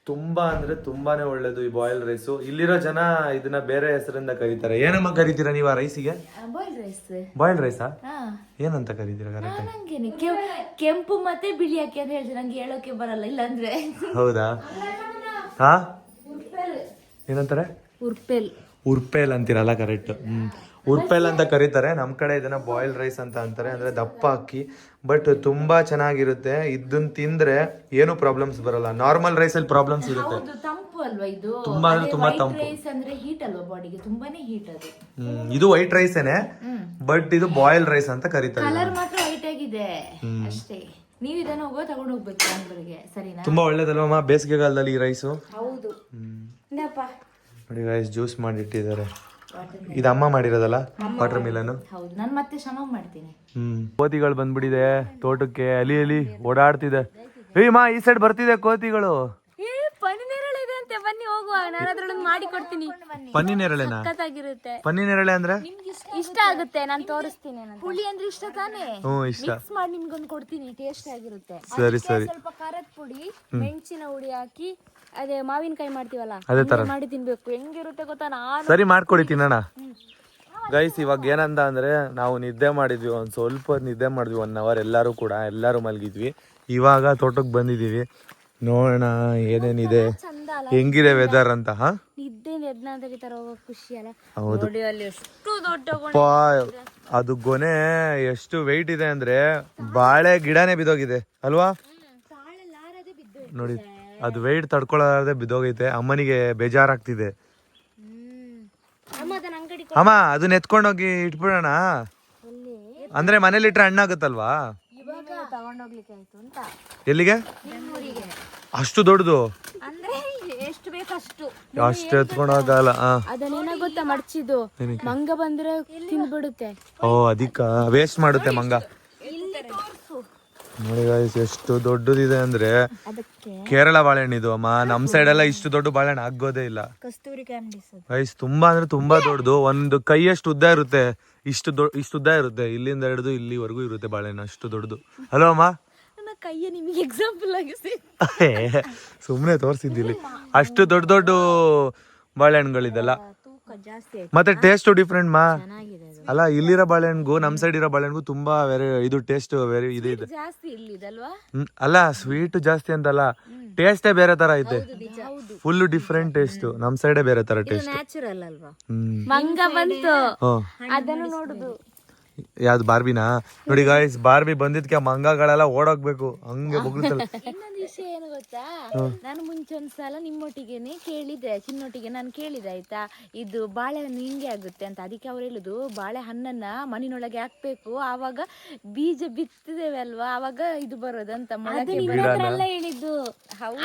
ತುಂಬಾ ಅಂದ್ರೆ ತುಂಬಾನೇ ಒಳ್ಳೇದು ಈ ಬಾಯ್ಲ್ ರೈಸು. ಇಲ್ಲಿರೋ ಜನ ಇದನ್ನ ಬೇರೆ ಹೆಸರಿಂದ ಕರೀತಾರೆ. ಏನಮ್ಮ ಕರಿತೀರಾ ನೀವು ಆ ರೈಸಿಗೆ? ಬಾಯ್ಲ್ ರೈಸಾ? ಏನಂತ ಕರೀತೀರಾ ಕರೆಕ್ಟ್?
ಕೆಂಪು ಮತ್ತೆ ಬಿಳಿ ಹಾಕಿ ಅಂತ ಹೇಳ್ತಾರೆ. ನಂಗೆ ಹೇಳೋಕೆ ಬರಲ್ಲ, ಇಲ್ಲಾಂದ್ರೆ.
ಹೌದಾ? ಹಾ ಏನಂತಾರೆ? ಉರ್ಪೇಲ್ ಅಂತೀರಲ್ಲ, ಕರೆಕ್ಟ್. ಉರ್ಪೇಲ್ ಅಂತ ಕರೀತಾರೆ. ನಮ್ಮ ಕಡೆ ಇದನ್ನ ಬಾಯ್ಲ್ ರೈಸ್ ಅಂತ ಅಂತಾರೆ, ಅಂದ್ರೆ ದಪ್ಪ ಅಕ್ಕಿ. ಬಟ್ ತುಂಬಾ ಚೆನ್ನಾಗಿರುತ್ತೆ. ಇದನ್ನ ತಿಂದ್ರೆ ಏನು ಪ್ರಾಬ್ಲಮ್ಸ್ ಬರಲ್ಲ. ನಾರ್ಮಲ್ ರೈಸ್ ಅಲ್ಲಿ ಪ್ರಾಬ್ಲಮ್ಸ್ ಇರುತ್ತೆ.
ತಂಪು ಅಲ್ವಾ ಇದು?
ತುಂಬಾ ಅಂದ್ರೆ ತುಂಬಾ ತಂಪು.
ರೈಸ್ ಅಂದ್ರೆ ಹೀಟ್ ಅಲ್ವಾ ಬಾಡಿಗೆ? ತುಂಬಾನೇ ಹೀಟ್ ಅದು.
ಇದು ವೈಟ್ ರೈಸೇನೆ, ಬಟ್ ಇದು ಬಾಯ್ಲ್ ರೈಸ್ ಅಂತ ಕರೀತಾರೆ.
ಕಲರ್ ಮಾತ್ರ ವೈಟ್ ಆಗಿದೆ ಅಷ್ಟೇ. ನೀವು ಇದನ್ನ ತಗೊಂಡು ಹೋಗ್ಬೇಕು ಬ್ಯಾಂಗ್ಳೂರಿಗೆ, ಸರಿನಾ?
ತುಂಬಾ ಒಳ್ಳೇದಲ್ವಮ್ಮ ಬೇಸಿಗೆಗಾಲದಲ್ಲಿ ಈ ರೈಸು?
ಹೌದು.
ನೋಡಿ ರೈಸ್ ಜ್ಯೂಸ್ ಮಾಡಿಟ್ಟಿದ್ದಾರೆ. ಇದು ಅಮ್ಮ ಮಾಡಿರೋದಲ್ಲ ವಾಟರ್ ಮಿಲನ್.
ಹೌದು, ನಾನು ಮತ್ತೆ ಶ್ರಮ ಮಾಡ್ತೀನಿ.
ಕೋತಿಗಳು ಬಂದ್ಬಿಟ್ಟಿದೆ ತೋಟಕ್ಕೆ, ಅಲಿ ಅಲಿ ಓಡಾಡ್ತಿದೆ. ಈ ಸೈಡ್ ಬರ್ತಿದೆ ಕೋತಿಗಳು.
ಬನ್ನಿ ಹೋಗುವ, ನಾನು ಅದ್ರೊಳಗೆ ಮಾಡಿ ಕೊಡ್ತೀನಿ.
ಪನ್ನಿ ನೇರಳೆನಾ?
ಸಖತ್ತಾಗಿರುತ್ತೆ.
ಪನ್ನಿ ನೇರಳೆ ಅಂದ್ರೆ
ಇಷ್ಟ ಆಗುತ್ತೆ, ನಾನು ತೋರಿಸ್ತೀನಿ. ಹುಳಿ ಅಂದ್ರೆ ಇಷ್ಟ ತಾನೇ?
ಇಷ್ಟ.
ಮಿಕ್ಸ್ ಮಾಡಿ ನಿಮ್ಗೊಂದು ಕೊಡ್ತೀನಿ, ಟೇಸ್ಟ್ ಆಗಿರುತ್ತೆ.
ಸರಿ ಸರಿ.
ಸ್ವಲ್ಪ ಖಾರದ ಪುಡಿ, ಮೆಣಸಿನ ಹುಡಿ ಹಾಕಿ ಅದೇ ಮಾವಿನಕಾಯಿ ಮಾಡ್ತೀವಲ್ಲ
ಅದೇ ತರ
ಮಾಡಿ ತಿನ್ಬೇಕು. ಹೆಂಗಿರುತ್ತೆ ಗೊತ್ತಾ? ನಾನು
ಸರಿ ಮಾಡ್ಕೊಡಿ ತಿನ್ನೋಣ. ಗೈಸ್ ಇವಾಗ ಏನಂತ ಅಂದ್ರೆ ನಾವು ನಿದ್ದೆ ಮಾಡಿದ್ವಿ, ಒಂದ್ ಸ್ವಲ್ಪ ಹೊತ್ತು ನಿದ್ದೆ ಮಾಡಿದ್ವಿ, 1 hour ಎಲ್ಲರೂ ಮಲಗಿದ್ವಿ. ಇವಾಗ ತೋಟಕ್ಕೆ ಬಂದಿದೀವಿ, ನೋಡೋಣ ಏನೇನಿದೆ, ಹೆಂಗಿದೆ ವೆದರ್ ಅಂತ.
ನಿದ್ದೆ ಎದ್ನ ತೆಗಿತಾರ, ಹೋಗೋ ಖುಷಿ ಅಲ್ಲ.
ಹೌದು.
ನೋಡಿ ಅಲ್ಲಿ ಎಷ್ಟು ದೊಡ್ಡ
ಅದು ಗೊನೆ ಎಷ್ಟು ವೆಯ್ಟ್ ಇದೆ ಅಂದ್ರೆ ಬಾಳೆ ಗಿಡನೇ ಬಿದ್ದೋಗಿದೆ ಅಲ್ವಾ? ನೋಡಿ ಅದು ವೆಯ್ಟ್ ತಡ್ಕೊಳ್ಳಾರದೆ ಬಿದ್ದೋಗೈತೆ. ಅಮ್ಮನಿಗೆ ಬೇಜಾರಾಗ್ತಿದೆ. ಅಮ್ಮ ಅದನ್ನ ಎತ್ಕೊಂಡೋಗಿ ಇಟ್ಬಿಡೋಣ, ಅಂದ್ರೆ ಮನೇಲಿ ಇಟ್ರೆ ಹಣ್ಣಾಗುತ್ತಲ್ವಾ?
ತಗೊಂಡೋಗ್ಲಿಕ್ಕೆ ಆಯ್ತು ಅಂತ.
ಎಲ್ಲಿಗೆ? ಅಷ್ಟು ದೊಡ್ಡದು
ಅಂದ್ರೆ ಎಷ್ಟು ಬೇಕಷ್ಟು
ಅಷ್ಟು ಎತ್ಕೊಂಡೋಗಲ್ಲ.
ಅದನ್ನೇನ ಗೊತ್ತಾ ಮಡ್ಚಿದ್ದು, ಮಂಗ ಬಂದ್ರೆ ತಿಂದ್ಬಿಡುತ್ತೆ.
ಓ ಅದಕ್ಕ ವೇಸ್ಟ್ ಮಾಡುತ್ತೆ ಮಂಗ. ನೋಡಿ ಗಾಯ್ಸ್ ಎಷ್ಟು ದೊಡ್ಡದಿದೆ ಅಂದ್ರೆ ಕೇರಳ ಬಾಳೆಹಣ್ಣು ಇದು ಅಮ್ಮ. ನಮ್ ಸೈಡ್ ಎಲ್ಲ ಇಷ್ಟು ದೊಡ್ಡ ಬಾಳೆಹಣ್ಣು ಆಗೋದೇ ಇಲ್ಲ.
ಕಸ್ತೂರಿ
ಗೈಸ್ ತುಂಬಾ ಅಂದ್ರೆ ತುಂಬಾ ದೊಡ್ಡದು, ಒಂದು ಕೈಯಷ್ಟು ಉದ್ದ ಇರುತ್ತೆ. ಇಷ್ಟು ಉದ್ದ ಇರುತ್ತೆ, ಇಲ್ಲಿಂದ ಹಿಡಿದು ಇಲ್ಲಿವರೆಗೂ ಇರುತ್ತೆ ಬಾಳೆಹಣ್ಣು, ಅಷ್ಟು ದೊಡ್ಡದು. ಹಲೋ ಅಮ್ಮ,
ನನ್ನ ಕೈಯ ನಿಮಗೆ ಎಕ್ಸಾಂಪಲ್ ಆಗಿ
ಸುಮ್ನೆ ತೋರ್ಸಿದ್ದಿಲ್ಲಿ. ಅಷ್ಟು ದೊಡ್ಡ ದೊಡ್ಡ ಬಾಳೆಹಣ್ಣುಗಳಿದೆಲ್ಲ,
ತೂಕ ಜಾಸ್ತಿ
ಮತ್ತೆ ಟೇಸ್ಟ್ ಡಿಫ್ರೆಂಟ್ ಮಾ
ಚೆನ್ನಾಗಿದೆ.
ಅಲ್ಲ ಇಲ್ಲಿರೋ ಬಾಳೆಹಣ್ಣಿಗೂ ನಮ್ ಸೈಡ್ ಇರೋ ಬಾಳೆಹಣ್ಣಿಗೂ ತುಂಬಾ ಇದು ಟೇಸ್ಟ್ ವೆರಿ ಇದೆ.
ಜಾಸ್ತಿ ಇಲ್ಲಿದಲ್ವಾ?
ಅಲ್ಲ ಸ್ವೀಟ್ ಜಾಸ್ತಿ ಅಂತಲ್ಲ, ಟೇಸ್ಟೇ ಬೇರೆ ತರ ಐತೆ, ಫುಲ್ ಡಿಫ್ರೆಂಟ್ ಟೇಸ್ಟ್. ನಮ್ ಸೈಡೇ ಬೇರೆ ತರ ಟೇಸ್ಟ್.
ನ್ಯಾಚುರಲ್ ಅಲ್ವಾ? ಮಂಗ ಬಂತು, ಅದನ್ನು ನೋಡುದು.
ಯಾವ್ದು ಬಾರ್ಬಿನಾ? ನೋಡಿ ಗಾಯ್ಸ್, ಬಾರ್ಬಿ ಬಂದಿದ್ಕೆ ಮಂಗಗಳೆಲ್ಲ ಓಡೋಗ್ಬೇಕು, ಹಂಗೆ ಬೊಗ್ಳುತ್ತಲ್ಲ.
ಇನ್ನೊಂದು ವಿಷಯ ಏನು ಗೊತ್ತಾ, ನಾನು ಮುಂಚೆ ಒಂದ್ಸಲ ನಿಮ್ಮೊಟ್ಟಿಗೆನೆ ಕೇಳಿದೆ, ಚಿನ್ನೊಟ್ಟಿಗೆ ನಾನು ಕೇಳಿದೆ ಆಯ್ತಾ, ಇದು ಬಾಳೆಹಣ್ಣು ಹಿಂಗೆ ಆಗುತ್ತೆ ಅಂತ. ಅದಕ್ಕೆ ಅವ್ರು ಹೇಳುದು ಬಾಳೆಹಣ್ಣನ್ನ ಮಣ್ಣಿನೊಳಗೆ ಹಾಕ್ಬೇಕು, ಆವಾಗ ಬೀಜ ಬಿತ್ತಿದೇವೆ ಅಲ್ವಾ, ಆವಾಗ ಇದು ಬರೋದಂತ. ಹೇಳಿದ್ದು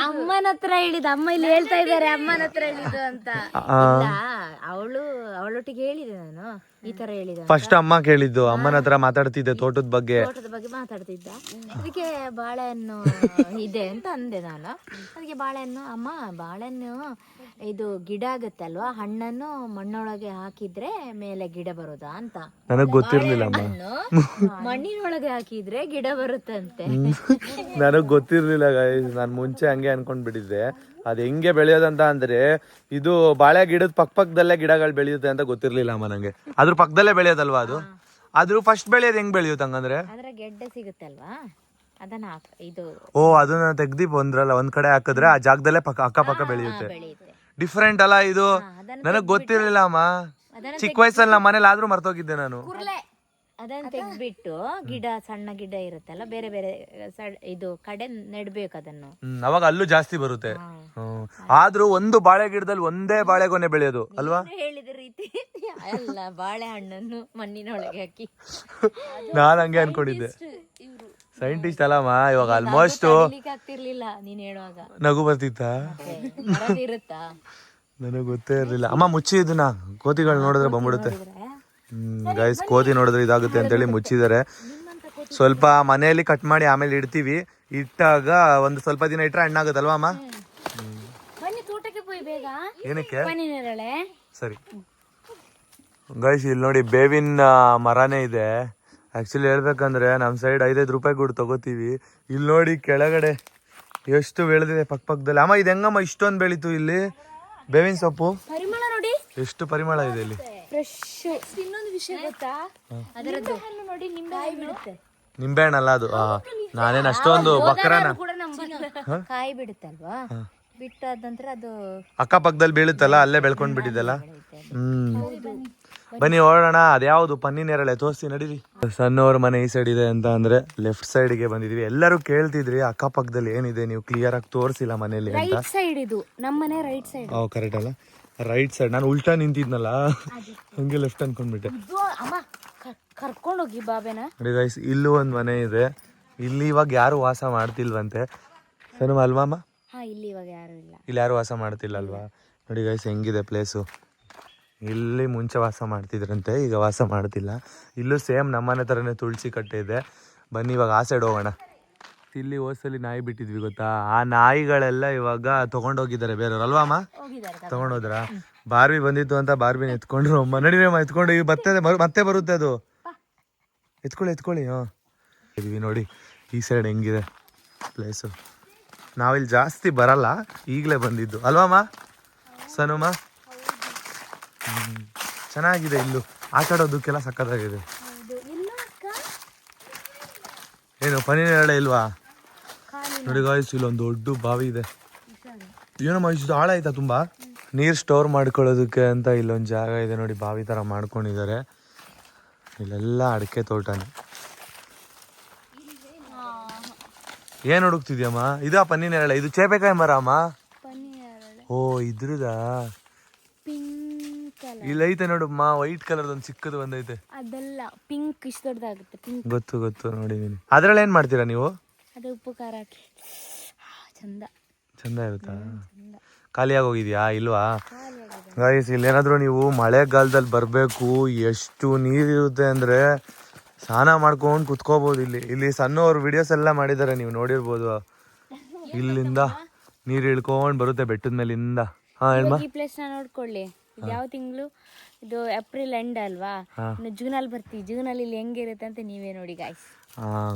ಅಮ್ಮನ ಹತ್ರ ಹೇಳಿದ್ದು, ಅಮ್ಮ ಇಲ್ಲಿ ಹೇಳ್ತಾ ಇದ್ದಾರೆ ಅಮ್ಮನ ಹತ್ರ ಹೇಳಿದ್ದು ಅಂತ. ಅವಳೊಟ್ಟಿಗೆ ಹೇಳಿದೆ ನಾನು, ಈ ತರ ಹೇಳಿದ.
ಫಸ್ಟ್ ಅಮ್ಮ ಕೇಳಿದ್ದು, ಅಮ್ಮನ ಹತ್ರ ಮಾತಾಡ್ತಿದ್ದೆ ತೋಟದ ಬಗ್ಗೆ
ಮಾತಾಡ್ತಿದ್ದ. ಅದಕ್ಕೆ ಬಾಳೆಹಣ್ಣು ಇದೆ ಅಂತ ಅಂದೆ ನಾನು. ಅದಕ್ಕೆ ಬಾಳೆಹಣ್ಣು ಅಮ್ಮ, ಬಾಳೆಹಣ್ಣು ಇದು ಗಿಡ ಆಗತ್ತೆ ಅಲ್ವಾ, ಹಣ್ಣನ್ನು ಮಣ್ಣೊಳಗೆ ಹಾಕಿದ್ರೆ ಮೇಲೆ ಗಿಡ ಬರೋದಾ ಅಂತ.
ನನಗ್ ಗೊತ್ತಿರ್ಲಿಲ್ಲ ಅಮ್ಮ,
ಮಣ್ಣಿನೊಳಗೆ ಹಾಕಿದ್ರೆ ಗಿಡ ಬರುತ್ತಂತೆ.
ನನಗ್ ಗೊತ್ತಿರ್ಲಿಲ್ಲ ಗೈಸ್, ನಾನ್ ಮುಂಚೆ ಹಂಗೆ ಅನ್ಕೊಂಡ್ ಬಿಟ್ಟಿದ್ದೆ. ಅದ್ ಹೆಂಗೆ ಬೆಳೆಯೋದಂತ ಅಂದ್ರೆ ಇದು ಬಾಳೆ ಗಿಡದ ಪಕ್ಕದಲ್ಲೇ ಗಿಡಗಳು ಬೆಳೆಯುತ್ತೆ ಅಂತ ಗೊತ್ತಿರ್ಲಿಲ್ಲ ಅಮ್ಮ ನಂಗೆ. ಅದ್ರ ಪಕ್ಕದಲ್ಲೇ ಬೆಳೆಯೋದಲ್ವಾ ಅದು? ಅದ್ರ ಫಸ್ಟ್ ಬೆಳೆಯೋದು ಹೆಂಗ್ ಬೆಳೆಯುತ್ತೆ ಹಂಗಂದ್ರೆ?
ಅದ್ರ ಗೆಡ್ಡೆ ಸಿಗುತ್ತಲ್ವಾ, ಅದನ್ನ ಇದು
ಅದನ್ನ ತೆಗ್ದಿ ಬಂದ್ರಲ್ಲ ಒಂದ್ ಕಡೆ ಹಾಕಿದ್ರೆ ಆ ಜಾಗದಲ್ಲೇ ಅಕ್ಕಪಕ್ಕ ಬೆಳೆಯುತ್ತೆ. ಡಿಫ್ರೆಂಟ್ ಅಲ್ಲ ಇದು? ನನಗ್ ಗೊತ್ತಿರ್ಲಿಲ್ಲ ಅಮ್ಮ, ಚಿಕ್ಕ ವಯಸ್ಸಲ್ಲಿ ನಮ್ಮ ಮನೇಲಿ ಆದ್ರೂ ಮರ್ತೋಗಿದ್ದೆ ನಾನು.
ಅದನ್ನ ತೆಗ್ದ್ಬಿಟ್ಟು ಗಿಡ, ಸಣ್ಣ ಗಿಡ ಇರುತ್ತಲ್ಲ, ಬೇರೆ ಬೇರೆ ಇದು ಕಡೆ ನೆಡ್ಬೇಕು ಅದನ್ನು.
ಅವಾಗ ಅಲ್ಲೂ ಜಾಸ್ತಿ ಬರುತ್ತೆ. ಆದ್ರೂ ಒಂದು ಬಾಳೆ ಗಿಡದಲ್ಲಿ ಒಂದೇ ಬಾಳೆಗೊನೆ ಬೆಳೆಯೋದು ಅಲ್ವಾ?
ಹೇಳಿದ ರೀತಿ ಅಲ್ಲ, ಬಾಳೆಹಣ್ಣನ್ನು ಮಣ್ಣಿನೊಳಗೆ ಹಾಕಿ.
ನಾನ್ ಹಂಗೆ ಅನ್ಕೊಂಡಿದ್ದೆ. ಸೈಂಟಿಸ್ಟ್ ಅಲ್ಲಮ್ಮ ಇವಾಗ. ಆಲ್ಮೋಸ್ಟ್
ಆಗ್ತಿರ್ಲಿಲ್ಲ ನೀನ್ ಹೇಳುವಾಗ.
ನಗು ಬರ್ತಿತ್ತಾ?
ಇರುತ್ತಾ?
ನನಗ್ ಗೊತ್ತೇ ಇರ್ಲಿಲ್ಲ ಅಮ್ಮ. ಮುಚ್ಚಿ ಇದನ್ನ, ಕೋತಿಗಳು ನೋಡಿದ್ರೆ ಬಂದ್ಬಿಡುತ್ತೆ. ಗೈಸ್ ಕೋತಿ ನೋಡಿದ್ರೆ ಇದಾಗುತ್ತೆ ಅಂತೇಳಿ ಮುಚ್ಚಿದ್ದಾರೆ. ಸ್ವಲ್ಪ ಮನೆಯಲ್ಲಿ ಕಟ್ ಮಾಡಿ ಆಮೇಲೆ ಇಡ್ತೀವಿ. ಇಟ್ಟಾಗ ಒಂದು ಸ್ವಲ್ಪ ದಿನ ಇಟ್ರೆ ಹಣ್ಣಾಗುತ್ತಲ್ವಾ ಅಮ್ಮ?
ತೋಟಕ್ಕೆ ಹೋಯ್ ಬೇಗ.
ಏನಕ್ಕೆ?
ಮಣ್ಣಿನರಳೆ.
ಸರಿ ಗೈಸ್, ಇಲ್ಲಿ ನೋಡಿ ಬೇವಿನ ಮರನೇ ಇದೆ. ಆಕ್ಚುಲಿ ಹೇಳ್ಬೇಕಂದ್ರೆ ನಮ್ ಸೈಡ್ 5-5 ರೂಪಾಯಿ ಕೂಡ ತಗೋತೀವಿ. ಇಲ್ಲಿ ನೋಡಿ ಕೆಳಗಡೆ ಎಷ್ಟು ಬೆಳೆದಿದೆ ಪಕ್ಕದಲ್ಲಿ. ಅಮ್ಮ ಇದು ಹೆಂಗಮ್ಮ ಇಷ್ಟೊಂದು ಬೆಳೀತು ಇಲ್ಲಿ ಬೇವಿನ ಸೊಪ್ಪು?
ಪರಿಮಳ ನೋಡಿ
ಎಷ್ಟು ಪರಿಮಳ ಇದೆ ಇಲ್ಲಿ.
ಫ್ರೆಶ್. ಇನ್ನೊಂದು ವಿಷಯ ಗೊತ್ತಾ, ಅದರದ್ದು ನೋಡಿ ನಿಂಬೆ ಬಿಡುತ್ತೆ.
ನಿಂಬೆ ಹಣ್ಣಲ್ಲ ಅದು. ನಾನೇನ್ ಅಷ್ಟೊಂದು ಬಕ್ರನ.
ಕಾಯಿ ಬಿಡುತ್ತಲ್ವಾ, ಬಿಟ್ಟಾದ ನಂತರ ಅದು
ಅಕ್ಕಪಕ್ಕದಲ್ಲಿ ಬೀಳುತ್ತಲ್ಲ, ಅಲ್ಲೇ ಬೆಳ್ಕೊಂಡ್ ಬಿಟ್ಟಿದ್ದಲ್ಲ. ಬನ್ನಿ ಹೋಗೋಣ. ಅದ್ಯಾವ್ದು ಪನ್ನಿ ನೇರಳೆ ತೋರಿಸಿ ನಡೀರಿ. ಸಣ್ಣವ್ರ ಮನೆ ಈ ಸೈಡ್ ಇದೆ ಅಂತ ಅಂದ್ರೆ ಲೆಫ್ಟ್ ಸೈಡ್ ಗೆ ಬಂದಿದ್ವಿ. ಎಲ್ಲರೂ ಕೇಳ್ತಿದ್ರಿ ಅಕ್ಕಪಕ್ಕದಲ್ಲಿ ಏನಿದೆ, ನೀವು ಕ್ಲಿಯರ್ ಆಗಿ ತೋರಿಸಿಲ್ಲ ಮನೇಲಿ ಅಂತ.
ರೈಟ್ ಸೈಡ್ ಇದು, ನಮ್ಮನೆ ರೈಟ್ ಸೈಡ್.
ಕರೆಕ್ಟ್ ಅಲ್ಲ? Right side. ನಾನು ಉಲ್ಟಾ ನಿಂತಿದ್ನಲ್ಲ, ಹಂಗೆ ಲೆಫ್ಟ್ ಅನ್ಕೊಂಡ್ಬಿಟ್ಟೆ.
ಅಮ್ಮ ಕರ್ಕೊಂಡೋಗಿ ಬಾಬೇನ.
ನೋಡಿ ಗೈಸ್, ಇಲ್ಲೂ ಒಂದ್ ಮನೆ ಇದೆ. ಇಲ್ಲಿ ಇವಾಗ ಯಾರು ವಾಸ ಮಾಡ್ತಿಲ್ವಂತೆ. ಸರಿ ಅಲ್ವಾ ಅಮ್ಮ?
ಇಲ್ಲಿ ಇವಾಗ ಯಾರು ಇಲ್ಲ.
ಇಲ್ಲಿ ಯಾರು ವಾಸ ಮಾಡ್ತಿಲ್ಲ ಅಲ್ವಾ? ನೋಡಿ ಗೈಸ್ ಹೆಂಗಿದೆ ಪ್ಲೇಸು. ಇಲ್ಲಿ ಮುಂಚೆ ವಾಸ ಮಾಡ್ತಿದ್ರಂತೆ, ಈಗ ವಾಸ ಮಾಡ್ತಿಲ್ಲ. ಇಲ್ಲೂ ಸೇಮ್ ನಮ್ಮನೆ ಥರನೇ ತುಳಸಿ ಕಟ್ಟೆ ಇದೆ. ಬನ್ನಿ ಇವಾಗ ಆ ಸೈಡ್ ಹೋಗೋಣ. ಇಲ್ಲಿ ಹೋದ್ಸಲಿ ನಾಯಿ ಬಿಟ್ಟಿದ್ವಿ ಗೊತ್ತಾ, ಆ ನಾಯಿಗಳೆಲ್ಲ ಇವಾಗ ತಗೊಂಡೋಗಿದ್ದಾರೆ ಬೇರೆಯವ್ರು ಅಲ್ವಾ ಅಮ್ಮ? ತಗೊಂಡೋದ್ರ? ಬಾರ್ಬಿ ಬಂದಿತ್ತು ಅಂತ ಬಾರ್ಬಿನ ಎತ್ಕೊಂಡ್ರು. ನಡಿರಮ್ಮ ಎತ್ಕೊಂಡು ಈಗ ಮತ್ತೆ ಬರುತ್ತೆ ಅದು. ಎತ್ಕೊಳ್ಳಿ ಇದೀವಿ ನೋಡಿ ಈ ಸೈಡ್ ಹೆಂಗಿದೆ ಪ್ಲೇಸು. ನಾವಿಲ್ಲಿ ಜಾಸ್ತಿ ಬರಲ್ಲ, ಈಗಲೇ ಬಂದಿದ್ದು ಅಲ್ವಮ್ಮ ಸನುಮ? ಚೆನ್ನಾಗಿದೆ ಇಲ್ಲೂ, ಆಟ ಆಡೋದಕ್ಕೆಲ್ಲ ಸಕ್ಕತ್ತಾಗಿದೆ. ಏನು ಪನಿನೇರಳೆ ಇಲ್ವಾ? ನೋಡಿ ಗಾಯ್ಸ್, ಇಲ್ಲೊಂದು ದೊಡ್ಡ ಬಾವಿ ಇದೆ. ಏನಮ್ಮ ಇಷ್ಟು ಆಳ ಆಯ್ತಾ? ತುಂಬಾ ನೀರು ಸ್ಟೋರ್ ಮಾಡ್ಕೊಳ್ಳೋದಕ್ಕೆ ಅಂತ ಇಲ್ಲೊಂದು ಜಾಗ ಇದೆ ನೋಡಿ, ಬಾವಿ ಥರ ಮಾಡ್ಕೊಂಡಿದ್ದಾರೆ. ಇಲ್ಲೆಲ್ಲ ಅಡಿಕೆ ತೋಟನೇ. ಏನು ಹುಡುಕ್ತಿದ್ಯಮ್ಮ? ಇದಾ ಪನ್ನಿನೇರಳೆ? ಇದು ಚೇಪೆಕಾಯಿ ಮರ ಅಮ್ಮ. ಓ ಇದ್ರದಾ? ಇಲ್ಲ ಐತೆ ನೋಡಮ್ಮ, ವೈಟ್ ಕಲರ್ ಒಂದು ಚಿಕ್ಕದು ಬಂದೈತೆ.
ಅದೆಲ್ಲ ಪಿಂಕ್ ಇಷ್ಟು ದೊಡ್ಡದಾಗುತ್ತೆ. ಪಿಂಕ್
ಗೊತ್ತು ನೋಡಿದೀನಿ. ಅದ್ರಲ್ಲಿ ಏನ್ ಮಾಡ್ತೀರಾ ನೀವು?
ಅದು ಉಪ್ಪು ಖಾರ ಹಾಕಿ
ಚಂದ ಇರುತ್ತಾ? ಖಾಲಿಯಾಗಿ ಹೋಗಿದ್ಯಾ? ಇಲ್ವಾ ಗೈಸ್, ಇಲ್ಲೇನಾದ್ರೂ ನೀವು ಮಳೆಗಾಲದಲ್ಲಿ ಬರಬೇಕು. ಎಷ್ಟು ನೀರಿರುತ್ತೆ ಅಂದರೆ ಸ್ನಾನ ಮಾಡ್ಕೊಂಡು ಕುತ್ಕೋಬೋದು. ಇಲ್ಲಿ ಸಣ್ಣವ್ರು ವಿಡಿಯೋಸ್ ಎಲ್ಲ ಮಾಡಿದ್ದಾರೆ, ನೀವು ನೋಡಿರ್ಬೋದು. ಇಲ್ಲಿಂದ ನೀರು ಇಳ್ಕೊಂಡು ಬರುತ್ತೆ ಬೆಟ್ಟದ ಮೇಲಿಂದ.
ಈ ಪ್ಲೇಸ್ ನೋಡ್ಕೊಳ್ಳಿ. ಯಾವ ತಿಂಗಳು ಇದು? ಏಪ್ರಿಲ್ ಎಂಡ್ ಅಲ್ವಾ? ಜೂನ್ ಅಲ್ಲಿ ಬರ್ತೀವಿ. ಜೂನ್ ಅಲ್ಲಿ ಇಲ್ಲಿ ಹೆಂಗಿರುತ್ತೆ ಅಂತ ನೀವೇ ನೋಡಿ ಗಾಯ್ಸ್.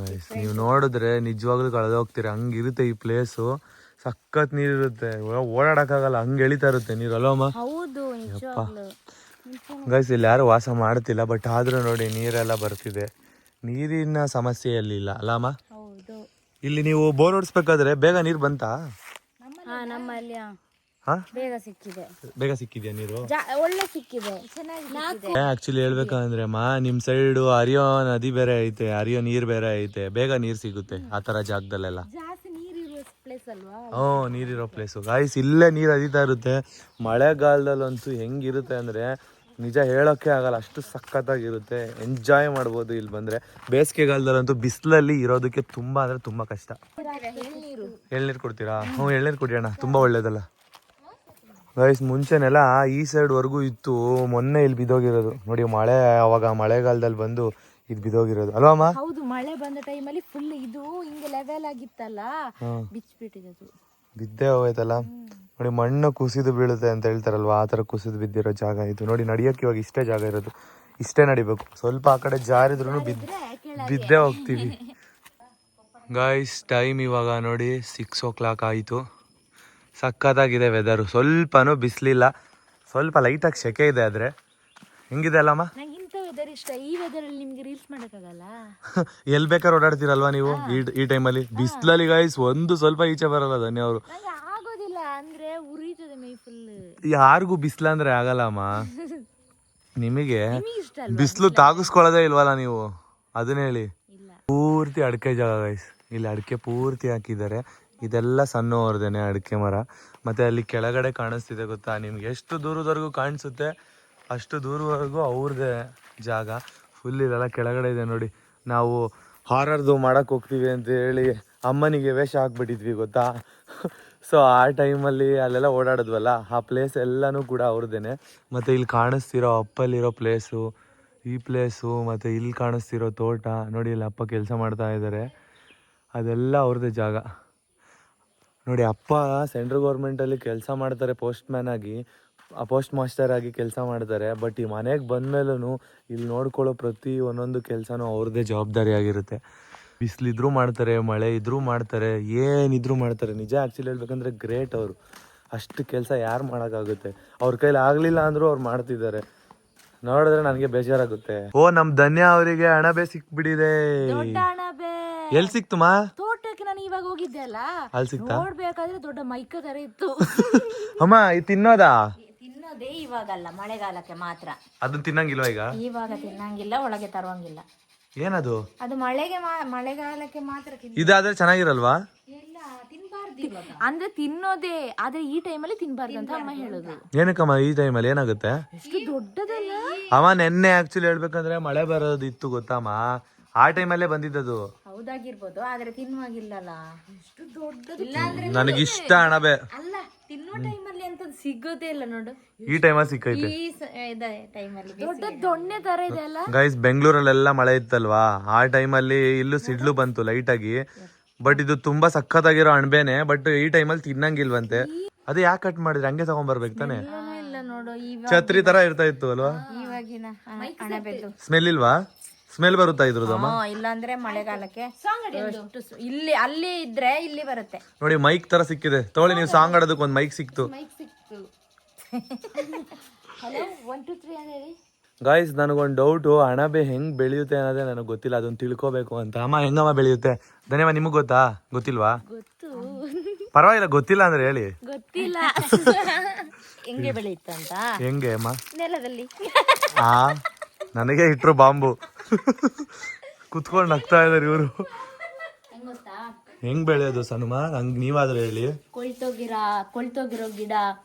ಗೈಸ್, ನೀವು ನೋಡಿದ್ರೆ ನಿಜವಾಗ್ಲೂ ಕಳೆದೋಗ್ತೀರ. ಹಂಗಿರುತ್ತೆ ಈ ಪ್ಲೇಸು. ಸಖತ್ ನೀರಿರುತ್ತೆ, ಓಡಾಡಕ್ಕಾಗಲ್ಲ, ಹಂಗೆ ಎಳಿತಾ ಇರುತ್ತೆ ನೀರು ಅಲ್ವಮ್ಮ?
ಹೌದು ನಿಜವಾಗ್ಲೂ.
ಗೈಸ್, ಇಲ್ಲಿ ಯಾರು ವಾಸ ಮಾಡ್ತಿಲ್ಲ, ಬಟ್ ಆದ್ರೂ ನೋಡಿ ನೀರೆಲ್ಲ ಬರ್ತಿದೆ. ನೀರಿನ ಸಮಸ್ಯೆ ಇಲ್ಲ ಅಲ್ಲಮ್ಮ?
ಹೌದು.
ಇಲ್ಲಿ ನೀವು ಬೋರ್ ಹೊಡಿಸ್ಬೇಕಾದ್ರೆ ಬೇಗ ನೀರು ಬಂತಾ?
ನಮ್ಮಲ್ಲಿ
ಬೇಗ ಸಿಕ್ಕಿದ್ಯಾ ನೀರು?
ಒಳ್ಳೆ ಸಿಕ್ಕಿದೆ, ಚೆನ್ನಾಗಿ.
ಆಕ್ಚುಲಿ ಹೇಳ್ಬೇಕಂದ್ರೆ ಅಮ್ಮ, ನಿಮ್ ಸೈಡ್ ಹರಿಯೋ ನದಿ ಬೇರೆ ಐತೆ, ಹರಿಯೋ ನೀರ್ ಬೇರೆ ಐತೆ, ಬೇಗ ನೀರ್ ಸಿಗುತ್ತೆ ಆ ತರ ಜಾಗದಲ್ಲೆಲ್ಲ. ನೀರಿರೋ ಪ್ಲೇಸು ಗಾಯ್ಸ್. ಇಲ್ಲೇ ನೀರ್ ಹರಿತಾ ಇರುತ್ತೆ. ಮಳೆಗಾಲದಲ್ಲಂತೂ ಹೆಂಗಿರುತ್ತೆ ಅಂದ್ರೆ ನಿಜ ಹೇಳೋಕೆ ಆಗಲ್ಲ, ಅಷ್ಟು ಸಖತ್ತಾಗಿರುತ್ತೆ. ಎಂಜಾಯ್ ಮಾಡ್ಬೋದು ಇಲ್ಲಿ ಬಂದ್ರೆ. ಬೇಸಿಗೆಗಾಲದಲ್ಲಂತೂ ಬಿಸಿಲಲ್ಲಿ ಇರೋದಕ್ಕೆ ತುಂಬಾ ಅಂದ್ರೆ ತುಂಬಾ ಕಷ್ಟ. ಎಳ್ನೀರು ಕೊಡ್ತೀರಾ? ಎಳ್ನೀರು ಕುಡಿಯೋಣ, ತುಂಬಾ ಒಳ್ಳೇದಲ್ಲ ಗೈಸ್. ಮುಂಚೆನೆಲ್ಲ ಈ ಸೈಡ್ ವರ್ಗೂ ಇತ್ತು, ಮೊನ್ನೆ ಇಲ್ಲಿ ಬಿದ್ದೋಗಿರೋದು ನೋಡಿ. ಅವಾಗ ಮಳೆಗಾಲದಲ್ಲಿ ಬಂದು ಇದು ಬಿದ್ದೋಗಿರೋದು ಅಲ್ವಮ್ಮ?
ಹೌದು, ಮಳೆ ಬಂದ ಟೈಮಲ್ಲಿ ಫುಲ್ ಇದು ಹಿಂಗೆ ಲೆವೆಲ್ ಆಗಿತ್ತಲ್ಲ, ಬಿಚ್ಚಿಬಿಟ್ಟಿದೆ.
ಬಿದ್ದೇ ಹೋಯ್ತಲ್ಲ ನೋಡಿ. ಮಣ್ಣು ಕುಸಿದು ಬೀಳುತ್ತೆ ಅಂತ ಹೇಳ್ತಾರಲ್ವಾ, ಆ ತರ ಕುಸಿದು ಬಿದ್ದಿರೋ ಜಾಗ ಇದು ನೋಡಿ. ನಡಿಯಕ್ಕೆ ಇವಾಗ ಇಷ್ಟೇ ಜಾಗ ಇರೋದು, ಇಷ್ಟೇ ನಡಿಬೇಕು. ಸ್ವಲ್ಪ ಆ ಕಡೆ ಜಾರಿದ್ರು ಬಿದ್ದೇ ಹೋಗ್ತೀವಿ ಗಾಯ್ಸ್. ಟೈಮ್ ಇವಾಗ ನೋಡಿ 6 o'clock ಆಯಿತು. ಸಕ್ಕತ್ತಾಗಿದೆ ವೆದರು. ಸ್ವಲ್ಪನೂ ಬಿಸಿಲಿಲ್ಲ, ಸ್ವಲ್ಪ ಲೈಟಾಗಿ ಸೆಕೆ ಇದೆ. ಆದರೆ ಹೆಂಗಿದೆ ಅಲ್ಲಮ್ಮ?
ನಂಗೆ ಇಂಥ ವೆದರ್ ಇಷ್ಟ. ಈ ವೆದರಲ್ಲಿ ನಿಮ್ಗೆ ರೀಲ್ಸ್ ಮಾಡೋಕ್ಕಾಗಲ್ಲ.
ಎಲ್ಲಿ ಬೇಕಾದ್ರೆ ಓಡಾಡ್ತೀರಲ್ವಾ ನೀವು ಈ ಟೈಮಲ್ಲಿ? ಬಿಸಿಲಲ್ಲಿ ಗಾಯ್ಸ್ ಒಂದು ಸ್ವಲ್ಪ ಈಚೆ ಬರಲ್ಲ ಧನ್ಯ ಅವರು.
ಆಗೋದಿಲ್ಲ ಅಂದ್ರೆ ಉರಿತದೆ ಮೈ ಫುಲ್.
ಯಾರಿಗೂ ಬಿಸಿಲು ಅಂದ್ರೆ ಆಗಲ್ಲಮ್ಮ. ನಿಮಗೆ ಬಿಸಿಲು ತಾಗಿಸ್ಕೊಳ್ಳೋದೇ ಇಲ್ವಲ್ಲ ನೀವು, ಅದನ್ನ ಹೇಳಿ. ಪೂರ್ತಿ ಅಡಿಕೆ ಜಾಗ ಗೈಸ್. ಇಲ್ಲಿ ಅಡಿಕೆ ಪೂರ್ತಿ ಹಾಕಿದ್ದಾರೆ. ಇದೆಲ್ಲ ಸಣ್ಣವ್ರದೇನೆ ಅಡಿಕೆ ಮರ. ಮತ್ತೆ ಅಲ್ಲಿ ಕೆಳಗಡೆ ಕಾಣಿಸ್ತಿದೆ ಗೊತ್ತಾ ನಿಮ್ಗೆ? ಎಷ್ಟು ದೂರದವರೆಗೂ ಕಾಣಿಸುತ್ತೆ ಅಷ್ಟು ದೂರವರೆಗೂ ಅವ್ರದ್ದೇ ಜಾಗ. ಫುಲ್ ಇದೆಲ್ಲ ಕೆಳಗಡೆ ಇದೆ ನೋಡಿ. ನಾವು ಹಾರರ್ದು ಮಾಡಕ್ಕೆ ಹೋಗ್ತೀವಿ ಅಂತ ಹೇಳಿ ಅಮ್ಮನಿಗೆ ವೇಷ ಹಾಕ್ಬಿಟ್ಟಿದ್ವಿ ಗೊತ್ತಾ. ಸೊ ಆ ಟೈಮಲ್ಲಿ ಅಲ್ಲೆಲ್ಲ ಓಡಾಡಿದ್ವಲ್ಲ, ಆ ಪ್ಲೇಸ್ ಎಲ್ಲನೂ ಕೂಡ ಅವ್ರದ್ದೇನೆ. ಮತ್ತು ಇಲ್ಲಿ ಕಾಣಿಸ್ತಿರೋ ಅಪ್ಪಲ್ಲಿರೋ ಪ್ಲೇಸು, ಈ ಪ್ಲೇಸು, ಮತ್ತು ಇಲ್ಲಿ ಕಾಣಿಸ್ತಿರೋ ತೋಟ ನೋಡಿ. ಇಲ್ಲಿ ಅಪ್ಪ ಕೆಲಸ ಮಾಡ್ತಾ ಇದ್ದಾರೆ, ಅದೆಲ್ಲ ಅವ್ರದ್ದೇ ಜಾಗ ನೋಡಿ. ಅಪ್ಪ ಸೆಂಟ್ರಲ್ ಗೌರ್ಮೆಂಟಲ್ಲಿ ಕೆಲಸ ಮಾಡ್ತಾರೆ, ಪೋಸ್ಟ್ ಮಾಸ್ಟರ್ ಆಗಿ ಕೆಲಸ ಮಾಡ್ತಾರೆ. ಬಟ್ ಈ ಮನೆಗೆ ಬಂದಮೇಲೂ ಇಲ್ಲಿ ನೋಡ್ಕೊಳ್ಳೋ ಪ್ರತಿ ಒಂದೊಂದು ಕೆಲಸನೂ ಅವ್ರದ್ದೇ ಜವಾಬ್ದಾರಿ ಆಗಿರುತ್ತೆ. ಬಿಸಿಲಿದ್ರೂ ಮಾಡ್ತಾರೆ, ಮಳೆ ಇದ್ರೂ ಮಾಡ್ತಾರೆ, ಏನಿದ್ರೂ ಮಾಡ್ತಾರೆ. ನಿಜ ಆ್ಯಕ್ಚುಲಿ ಹೇಳ್ಬೇಕಂದ್ರೆ ಗ್ರೇಟ್ ಅವರು. ಅಷ್ಟು ಕೆಲಸ ಯಾರು ಮಾಡೋಕ್ಕಾಗುತ್ತೆ? ಅವ್ರ ಕೈಲಿ ಆಗಲಿಲ್ಲ ಅಂದರೂ ಅವ್ರು ಮಾಡ್ತಿದ್ದಾರೆ. ನೋಡಿದ್ರೆ ನನಗೆ ಬೇಜಾರಾಗುತ್ತೆ. ನಮ್ಮ ಧನ್ಯ ಅವರಿಗೆ ಅಣಬೆ ಸಿಕ್ಬಿಟ್ಟಿದೆ. ಎಲ್ಲಿ ಸಿಕ್ತುಮಾ?
ತೋಟಕ್ಕೆ ನಾನು ಇವಾಗ ಹೋಗಿದ್ದೆ ಅಲ್ಲ,
ಅಲ್ಲಿ ಸಿಕ್ತಾ?
ನೋಡ್ಬೇಕಾದ್ರೆ ದೊಡ್ಡ ಮೈಕ ತರ ಇತ್ತು.
ಅಮ್ಮ ಇದು ತಿನ್ನೋದಾ?
ತಿನ್ನೋದೇ ಇವಾಗಲ್ಲ, ಮಳೆಗಾಲಕ್ಕೆ ಮಾತ್ರ.
ಅದನ್ನ ತಿನ್ನಂಗಿಲ್ವಾ ಈಗ?
ಇವಾಗ ತಿನ್ನಂಗಿಲ್ಲ, ಒಳಗೆ ತರುವಂಗಿಲ್ಲ.
ಏನದು?
ಅದು ಮಳೆಗಾಲಕ್ಕೆ ಮಾತ್ರ.
ಇದಾದ್ರೆ ಚೆನ್ನಾಗಿರಲ್ವಾ?
ಎಲ್ಲ ತಿನ್ಬಾರ್ದು ಇವಾಗ.
ಅಂದ್ರೆ ತಿನ್ನೋದೇ, ಆದ್ರೆ ಈ ಟೈಮಲ್ಲಿ ತಿನ್ಬಾರ್ದು ಅಂತ ಅಮ್ಮ ಹೇಳೋದು.
ಏನಕ್ಕಮ್ಮ ಈ ಟೈಮಲ್ಲಿ ಏನಾಗುತ್ತೆ?
ಎಷ್ಟು ದೊಡ್ಡದಲ್ಲ
ಅಮ್ಮ. ನೆನ್ನೆ ಆಕ್ಚುಲಿ ಹೇಳ್ಬೇಕಂದ್ರೆ ಮಳೆ ಬರೋದಿತ್ತು ಗೊತ್ತಮ್ಮ, ಆ ಟೈಮಲ್ಲೇ ಬಂದಿದ್ದದು.
ಹೌದಾಗಿರ್ಬೋದು, ಆದ್ರೆ ತಿನ್ನುವಾಗಿಲ್ಲಲ್ಲ. ಅಷ್ಟು ದೊಡ್ಡದು ಇಲ್ಲ ಅಂದ್ರೆ
ನನಗಿಷ್ಟ ಅಣಬೆ.
ಅಲ್ಲ, ತಿನ್ನೋ ಟೈಮಲ್ಲಿ ಅಂತ ಸಿಗೋದೇ ಇಲ್ಲ ನೋಡು.
ಈ ಟೈಮಲ್ಲಿ ಸಿಕ್ಕೈತೆ.
ಈ ಟೈಮಲ್ಲಿ ದೊಡ್ಡ ದೊಣ್ಣೆ ತರ ಇದೆ ಅಲ್ಲ
ಗೈಸ್. ಬೆಂಗಳೂರಲ್ಲೆಲ್ಲ ಮಳೆ ಇತ್ತಲ್ವಾ, ಆ ಟೈಮಲ್ಲಿ ಇಲ್ಲೂ ಸಿಡ್ಲು ಬಂತು ಲೈಟ್ ಆಗಿ. ಬಟ್ ಇದು ತುಂಬಾ ಸಖತ್ತಾಗಿರೋ ಅಣಬೆನೆ. ಬಟ್ ಈ ಟೈಮಲ್ಲಿ ತಿನ್ನಂಗಿಲ್ವಂತೆ. ಅದು ಯಾಕೆ ಕಟ್ ಮಾಡಿದ್ರೆ? ಹಂಗೆ ತಗೊಂಡ್ಬರ್ಬೇಕು ತಾನೆ.
ಇಲ್ಲ ನೋಡು,
ಛತ್ರಿ ತರ ಇರ್ತಾ ಇತ್ತು ಅಲ್ವಾ?
ಇವಾಗಿನ ಅಣಬೆದು
ಸ್ಮೆಲ್ ಇಲ್ವಾ? ಸ್ಮೆಲ್ ಬರುತ್ತಾ ಇದ್ರದಮ್ಮ?
ಇಲ್ಲಾಂದ್ರೆ ಮಳೆಗಾಲಕ್ಕೆ ಇಲ್ಲಿ ಅಲ್ಲಿ ಇದ್ರೆ ಇಲ್ಲಿ ಬರುತ್ತೆ
ನೋಡಿ. ಮೈಕ್ ತರ ಸಿಕ್ಕಿದೆ, ತಗೊಳ್ಳಿ. ನೀವು ಸಾಂಗ್ ಆಡೋದಕ್ಕೆ ಒಂದು ಮೈಕ್ ಸಿಕ್ತು. ಗಾಯ್ಸ್, ನನಗೊಂದು ಡೌಟು, ಅಣಬೆ ಹೆಂಗ್ ಬೆಳೆಯುತ್ತೆ ಅನ್ನೋದೇ ನನಗೆ ಗೊತ್ತಿಲ್ಲ. ಅದನ್ನ ತಿಳ್ಕೊಬೇಕು ಅಂತ. ಅಮ್ಮ ಹೆಂಗಮ್ಮ ಬೆಳೆಯುತ್ತೆ? ಧನ್ಯಮ್ಮ, ನಿಮಗ್ ಗೊತ್ತಾ? ಗೊತ್ತಿಲ್ವಾ? ಪರವಾಗಿಲ್ಲ, ಗೊತ್ತಿಲ್ಲ ಅಂದ್ರೆ ಹೇಳಿ.
ಗೊತ್ತಿಲ್ಲ ಹೆಂಗೆ ಬೆಳೆಯುತ್ತಂತ.
ಹೆಂಗೆ ಅಮ್ಮ?
ನೆಲದಲ್ಲಿ.
ಆ ನನಗೆ ಇಟ್ರು ಬಾಂಬು. ಕುತ್ಕೊಂಡು ನಗ್ತಾ ಇದಾರೆ ಇವರು. ಹೆಂಗ್ ಬೆಳೆಯೋದು ಸನುಮ? ಹಂಗ್ ನೀವಾದ್ರೂ ಹೇಳಿ.
ಕೊಳ್ತೋಗಿರೋ ಗಿಡ,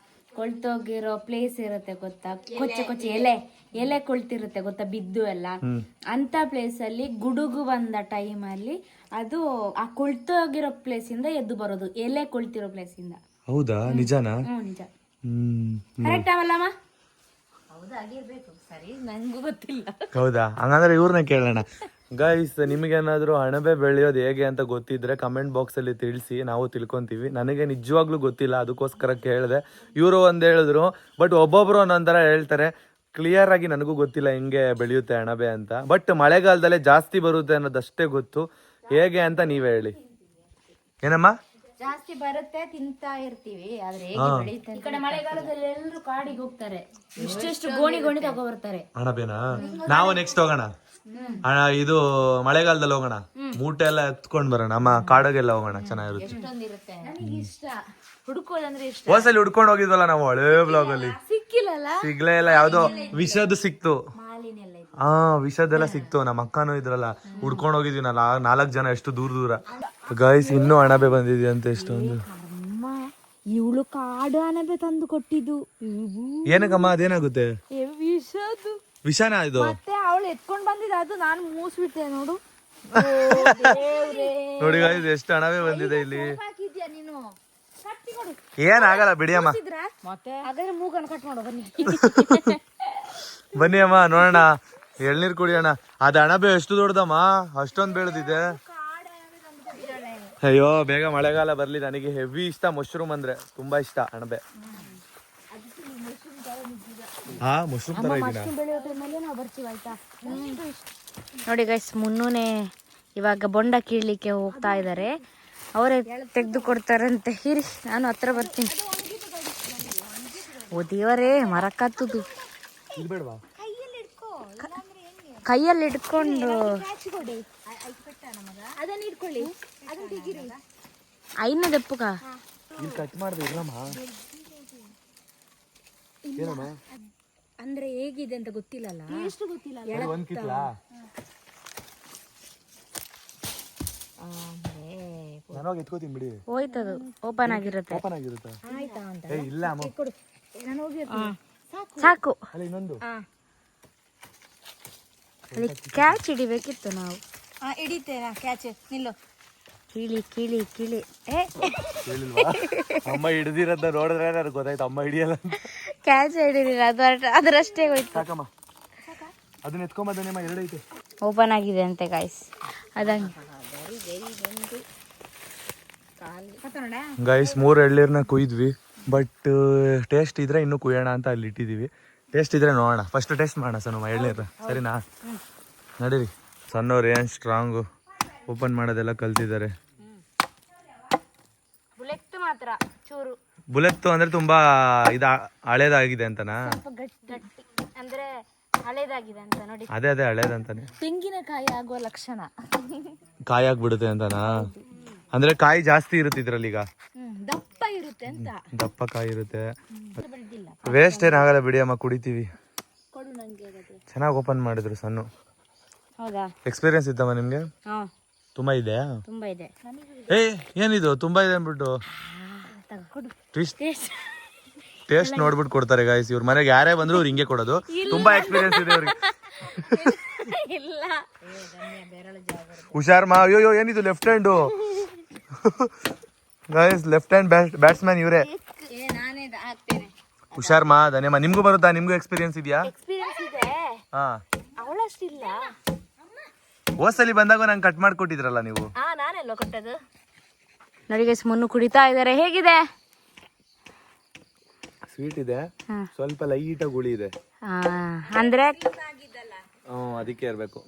ಕೊಳ್ತೋಗಿರೋ ಪ್ಲೇಸ್ ಇರುತ್ತೆ ಗೊತ್ತಾ? ಕೊಚ್ಚೆ ಎಲೆ ಕೊಳ್ತಿರುತ್ತೆ ಗೊತ್ತಾ, ಬಿದ್ದು ಎಲ್ಲ. ಅಂತ ಪ್ಲೇಸ್ ಅಲ್ಲಿ ಗುಡುಗು ಬಂದ ಟೈಮ್ ಅಲ್ಲಿ ಅದು ಆ ಕೊಳ್ತೋಗಿರೋ ಪ್ಲೇಸ್ ಇಂದ ಎದ್ದು ಬರೋದು, ಎಲೆ ಕೊಳ್ತಿರೋ ಪ್ಲೇಸ್ ಇಂದ.
ಹೌದಾ? ನಿಜಾನಾ?
ನಿಜ. ಕರೆಕ್ಟ್ ಅವಲ್ಲಮ್ಮ? ಹೌದಾಗಿರ್ಬೇಕು. ಸರಿ, ನಂಗೂ ಗೊತ್ತಿಲ್ಲ.
ಹೌದಾ? ಹಂಗಂದ್ರೆ ಇವ್ರನ್ನ ಕೇಳೋಣ. ಗೈಸ್, ನಿಮಗೇನಾದ್ರೂ ಅಣಬೆ ಬೆಳೆಯೋದು ಹೇಗೆ ಅಂತ ಗೊತ್ತಿದ್ರೆ ಕಮೆಂಟ್ ಬಾಕ್ಸ್ ಅಲ್ಲಿ ತಿಳಿಸಿ, ನಾವು ತಿಳ್ಕೊಂತೀವಿ. ನನಗೆ ನಿಜವಾಗ್ಲೂ ಗೊತ್ತಿಲ್ಲ, ಅದಕ್ಕೋಸ್ಕರ ಕೇಳಿದೆ. ಇವರು ಒಂದ್ ಹೇಳಿದ್ರು, ಬಟ್ ಒಬ್ಬೊಬ್ರು ಒಂದೊಂಥರ ಹೇಳ್ತಾರೆ. ಕ್ಲಿಯರ್ ಆಗಿ ನನಗೂ ಗೊತ್ತಿಲ್ಲ ಹೆಂಗೆ ಬೆಳೆಯುತ್ತೆ ಅಣಬೆ ಅಂತ. ಬಟ್ ಮಳೆಗಾಲದಲ್ಲೇ ಜಾಸ್ತಿ ಬರುತ್ತೆ ಅನ್ನೋದಷ್ಟೇ ಗೊತ್ತು. ಹೇಗೆ ಅಂತ ನೀವೇ ಹೇಳಿ. ಏನಮ್ಮ?
ಜಾಸ್ತಿ ಬರುತ್ತೆ, ತಿಂತಾ ಇರ್ತೀವಿ. ಆದ್ರೆ ಹೇಗೆ ಬೆಳೆಯುತ್ತೆ? ಈ ಕಡೆ ಮಳೆಗಾಲದಲ್ಲಿ ಎಲ್ಲರೂ ಕಾಡಿಗೆ ಹೋಗ್ತಾರೆ, ಇಷ್ಟು ಗೋಣಿ ತಗೊಬರ್ತಾರೆ
ಅಣಬೆನಾ. ನಾವು ನೆಕ್ಸ್ಟ್ ಹೋಗೋಣ. ಇದು ಮಳೆಗಾಲದಲ್ಲಿ ಹೋಗೋಣ, ಮೂಟೆ ಎಲ್ಲ ಎತ್ಕೊಂಡ್ ಬರೋಣ. ಅಮ್ಮ, ಕಾಡಗೆಲ್ಲ ಹೋಗೋಣ, ಚೆನ್ನಾಗಿರುತ್ತೆ.
ನನಗೆ ಇಷ್ಟ ಹುಡುಕೋದಂದ್ರೆ ಇಷ್ಟ.
ಹೋಸಲಿ ಹುಡ್ಕೊಂಡು ಹೋಗಿದ್ವಲ್ಲ ನಾವು ಹಳೇ ಬ್ಲಾಗ್ ಅಲ್ಲಿ. ಸಿಗ್ಲೇ ಇಲ್ಲ. ಯಾವ್ದೋ ವಿಷದ್ದು ಸಿಕ್ತು. ವಿಷದೆಲ್ಲ ಸಿಕ್ತು. ನಮ್ಮ ಅಕ್ಕನೂ ಇದ್ರಲ್ಲ, ಹುಡ್ಕೊಂಡು ಹೋಗಿದ್ವಿ. 4 ಜನ, ಎಷ್ಟು ದೂರ. ಗೈಸ್, ಇನ್ನೂ ಅಣಬೆ ಬಂದಿದ್ಯಂತೆ ಎಷ್ಟೊಂದು.
ಇವಳು ಕಾಡು ಅಣಬೆ ತಂದು ಕೊಟ್ಟಿದ್ದು.
ಏನಕ್ಕಮ್ಮ? ಅದೇನಾಗುತ್ತೆ? ವಿಷಾನ ಇದು?
ಮತ್ತೆ ಅವಳು ಎತ್ಕೊಂಡ್ ಬಂದಿದ್ದ, ಅದು ನಾನು ಮೂಸ್ಬಿಟ್ಟೆ ನೋಡು.
ನೋಡಿ ಗೈಸ್, ಎಷ್ಟು ಅಣಬೆ ಬಂದಿದೆ ಇಲ್ಲಿ.
ನೀನು
ಏನಾಗಲ್ಲ ಬಿಡಿ ಅಮ್ಮ.
ಮತ್ತೆ ಹಾಗಾದ್ರೆ ಮೂಗನ್ ಕಟ್ ಮಾಡೋ ಬನ್ನಿ.
ಬನ್ನಿ ಅಮ್ಮ, ನೋಡೋಣ. ಎಳ್ನೀರ್ ಕುಡಿಯೋಣ. ಅದ ಅಣಬೆ ಎಷ್ಟು ದೊಡ್ಡದಮ್ಮ, ಅಷ್ಟೊಂದ್ ಬೆಳೆದಿದೆ. ಅಯ್ಯೋ, ಬೇಗ ಮಳೆಗಾಲ ಬರ್ಲಿ. ನನಗೆ ಹೆವಿ ಇಷ್ಟ ಮಶ್ರೂಮ್ ಅಂದ್ರೆ, ತುಂಬಾ ಇಷ್ಟ ಅಣಬೆ. ಮಶ್ರೂಮ್ ತರ ಇದೀನಾ?
ನೋಡಿ ಗೈಸ್, ಮುನ್ನೂನೆ ಇವಾಗ ಬೊಂಡ ಕೀಳ್ಲಿಕ್ಕೆ ಹೋಗ್ತಾ ಇದ್ದಾರೆ. ಅವರೇ ತೆಗೆದು ಕೊಡ್ತಾರಂತೆ. ಇರಿ, ನಾನು ಹತ್ರ ಬರ್ತೀನಿ. ಓ ದೇವರೇ, ಮರ ಕತ್ತುದು. ಕೈಯಲ್ಲಿ ಇಟ್ಕೊಂಡು ಐನ ದಪ್ಪಗ ಅಂದ್ರೆ ಹೇಗಿದೆ ಅಂತ ಗೊತ್ತಿಲ್ಲಲ್ಲ. ಹೋಯ್ತದು, ಓಪನ್ ಆಗಿರುತ್ತೆ. ಸಾಕು. ಅಲ್ಲಿ ಕ್ಯಾಚ್ ಹಿಡಿಬೇಕಿತ್ತು ನಾವು. ಹಿಡಿತೇನಾ ಕ್ಯಾಚ್? ನಿಲ್ಲು. ಕಿಳಿ.
ಅಮ್ಮ ಹಿಡ್ದಿರೋದ ನೋಡಿದ್ರೆ ನನಗೆ ಗೊತ್ತಾಯ್ತು, ಅಮ್ಮ ಹಿಡಿಯಲ್ಲ.
ಕ್ಯಾಚ್ ಹಿಡಿದಿಲ್ಲ, ಅದರಷ್ಟೇ ಹೋಯ್ತು.
ಸಾಕಮ್ಮ, ಅದನ್ನ ಎತ್ಕೊಂಬಂದಮ್ಮ. 2 ಐತೆ.
ಓಪನ್ ಆಗಿದೆ ಅಂತೆ ಗಾಯ್ಸ್. ಅದಂಗೆ
ಗೈಸ್, 3 ಎಳ್ನೀರ್ನ ಕುಯ್ದ್ವಿ. ಬಟ್ ಟೇಸ್ಟ್ ಇದ್ರೆ ಇನ್ನೂ ಕುಯ್ಯೋಣ ಅಂತ ಅಲ್ಲಿ ಇಟ್ಟಿದೀವಿ. ಟೇಸ್ಟ್ ಇದ್ರೆ ನೋಡೋಣ. ಫಸ್ಟ್ ಟೇಸ್ಟ್ ಮಾಡೋಣ ಸರ್ ಎಳ್ನೀರ, ಸರಿನಾ? ನಡೀರಿ. ಸಣ್ಣವ್ರು ಏನು ಸ್ಟ್ರಾಂಗು, ಓಪನ್ ಮಾಡೋದೆಲ್ಲ ಕಲ್ತಿದ್ದಾರೆ. ಬುಲೆಟ್ ಅಂದ್ರೆ ತುಂಬಾ ಹಳೇದಾಗಿದೆ ಅಂತನಾ?
ಅಂದ್ರೆ ಹಳೇದಾಗಿದೆ ಅಂತ ನೋಡಿ.
ಅದೇ ಹಳೇದಂತಾನೆ.
ತೆಂಗಿನಕಾಯಿ ಆಗುವ ಲಕ್ಷಣ.
ಕಾಯಿ ಆಗ್ಬಿಡುತ್ತೆ ಅಂತನಾ? ಅಂದ್ರೆ ಕಾಯಿ ಜಾಸ್ತಿ ಇರುತ್ತೆ ಇದ್ರಲ್ಲಿ. ಈಗ
ದಪ್ಪ ಇರುತ್ತೆ ಅಂತ.
ದಪ್ಪ ಕಾಯಿ ಇರುತ್ತೆ. ವೇಸ್ಟ್ ಏನಾಗಲ್ಲ ಬಿಡಿ ಅಮ್ಮ, ಕುಡಿತೀವಿ. ಚೆನ್ನಾಗಿ ಓಪನ್ ಮಾಡಿದ್ರು ಸಣ್ಣ.
ಹೌದಾ?
ಎಕ್ಸ್ಪೀರಿಯನ್ಸ್ ಇತ್ತಮ್ಮ ನಿಮ್ಗೆ? ತುಂಬಾ ಇದೆ. ಏನಿದು ತುಂಬಾ ಇದೆ ಅಂದ್ಬಿಟ್ಟು ಟೇಸ್ಟ್ ನೋಡ್ಬಿಟ್ಟು ಕೊಡ್ತಾರೆ ಗಾಯ್ಸ್. ಇವ್ರ ಮನೆಗೆ ಯಾರೇ ಬಂದ್ರು ಅವ್ರು ಹಿಂಗೆ ಕೊಡೋದು. ತುಂಬಾ ಎಕ್ಸ್ಪೀರಿಯನ್ಸ್ ಇದೆ ಅವ್ರಿಗೆ.
ಇಲ್ಲ
ಹುಷಾರ್ ಮಾ. ಅಯ್ಯೋ ಏನಿದು left hand guys, left hand batsman ಇವರೇ.
ನಾನೇ ಹಾಕ್ತೇನೆ.
ಹುಷಾರ್ ಮಾ. ಧನ್ಯಮ್ಮ. ನಿಮ್ಗೂ ಬರುತ್ತಾ? ನಿಮ್ಗೂ ಎಕ್ಸ್ಪೀರಿಯನ್ಸ್ ಇದೆಯಾ?
ಎಕ್ಸ್ಪೀರಿಯನ್ಸ್ ಇದೆ.
ಹಾ,
ಅವಳಷ್ಟಿಲ್ಲ.
ಹೋಸಲಿ ಬಂದಾಗ ನಂಗೆ ಕಟ್ ಮಾಡ್ಕೊಟ್ಟಿದ್ರಲ್ಲ ನೀವು.
ನಾನೆಲ್ಲ ಕೊಟ್ಟದು. ನೋಡಿ ಗೈಸ್, ಮುನ್ನು ಕುಡಿತಾ ಇದಾರೆ. ಹೇಗಿದೆ?
ಸ್ವೀಟ್ ಇದೆ, ಸ್ವಲ್ಪ ಲೈಟಾಗಿ ಹುಳಿ ಇದೆ.
ಅಂದ್ರೆ
ಅದಕ್ಕೆ ಇರಬೇಕು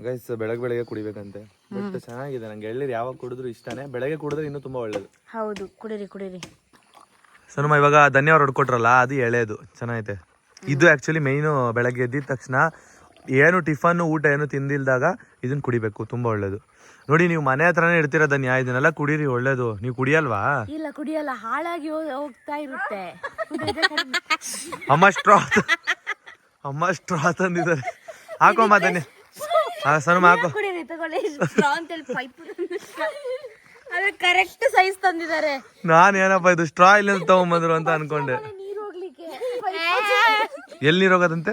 ಗೈಸ್. ಬೆಳಗ್ಗೆ ಕುಡಿಬೇಕಂತೆ. ಬಟ್ ಚೆನ್ನಾಗಿದೆ. ನಂಗೆ ಎಳ್ನೀರು ಯಾವಾಗ ಕುಡಿದ್ರು ಇಷ್ಟನೇ. ಬೆಳಗ್ಗೆ ಕುಡಿದ್ರೆ ಇನ್ನೂ ತುಂಬಾ ಒಳ್ಳೇದು.
ಹೌದು, ಕುಡೀರಿ.
ಸೋನಮ್ಮ, ಇವಾಗ ಧನ್ಯವಾದ ಹೊಡ್ಕೊಟ್ರಲ್ಲ, ಅದು ಎಳೆದು ಚೆನ್ನಾಗೈತೆ. ಇದು ಆಕ್ಚುಲಿ ಮೈನು. ಬೆಳಗ್ಗೆ ಎದ್ದಿದ ತಕ್ಷಣ ಏನು ಟಿಫನ್ ಊಟ ಏನು ತಿಂದಿಲ್ದಾಗ ಇದನ್ನ ಕುಡಿಬೇಕು, ತುಂಬಾ ಒಳ್ಳೇದು. ನೋಡಿ, ನೀವು ಮನೆ ಹತ್ರನೇ ಇಡ್ತೀರ ಧನ್ಯ, ಇದನ್ನೆಲ್ಲ ಕುಡೀರಿ, ಒಳ್ಳೇದು. ನೀವು ಕುಡಿಯಲ್ವಾ?
ಇಲ್ಲ, ಕುಡಿಯಲ್ಲ, ಹಾಳಾಗಿ ಹೋಗ್ತಾ ಇರುತ್ತೆ.
ಅಮ್ಮ ಸ್ಟ್ರಾ ತಂದಿದ್ದಾರೆ. ಹಾಕೋಮ್ಮ ಧನ್ಯ. ಸೋನಮ್ಮ ಹಾಕೋ.
ಕುಡೀರಿ, ತಗೊಳ್ಳಿ. ಸ್ಟ್ರಾ ಅಂತೇಳಿ ಪೈಪ್ ಅದೇ ಕರೆಕ್ಟ್ ಸೈಜ್ ತಂದಿದ್ದಾರೆ.
ನಾನೇನಪ್ಪ ಇದು ಸ್ಟ್ರಾ ಇಲ್ಲ ತಗೊಂಬಂದ್ರು ಅಂತ ಅನ್ಕೊಂಡೆ.
ನೀರು ಹೋಗ್ಲಿಕ್ಕೆ
ಎಲ್ಲಿ ನೀರು ಹೋಗೋದಂತೆ?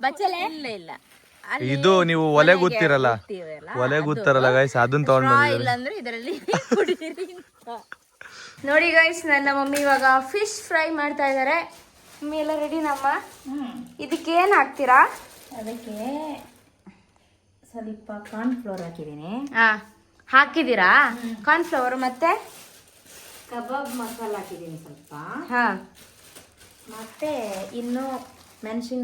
ಬಚ್ಚಲೆ ಇಲ್ಲ.
ಇದು ನೀವು ಒಲೆ ಗೊತ್ತಿರಲ್ಲ, ಒಲೆ ಗೊತ್ತಿರಲ್ಲ ಗೈಸ್, ಅದನ್ನ ತಗೊಂಡ್
ಇಲ್ಲ ಅಂದ್ರೆ ಇದರಲ್ಲಿ ಕುಡಿದಿರಿ. ನೋಡಿ ಗೈಸ್, ನನ್ನ ಮಮ್ಮಿ ಇವಾಗ ಫಿಶ್ ಫ್ರೈ ಮಾಡ್ತಾ ಇದ್ದಾರೆ. ಮಮ್ಮಿ ಎಲ್ಲ ರೆಡಿ ನಮ್ಮ? ಇದಕ್ಕೆ ಏನ್ ಹಾಕ್ತೀರಾ?
ಅದಕ್ಕೆ ಸ್ವಲ್ಪ ಕಾರ್ನ್ಫ್ಲೋರ್ ಹಾಕಿದ್ದೀನಿ.
ಹಾಕಿದ್ದೀರಾ ಕಾರ್ನ್ಫ್ಲವರ್? ಮತ್ತೆ
ಕಬಾಬ್ ಮಸಾಲ ಹಾಕಿದ್ದೀನಿ ಸ್ವಲ್ಪ.
ಮತ್ತೆ ಇನ್ನು ಮೆಣಸಿನ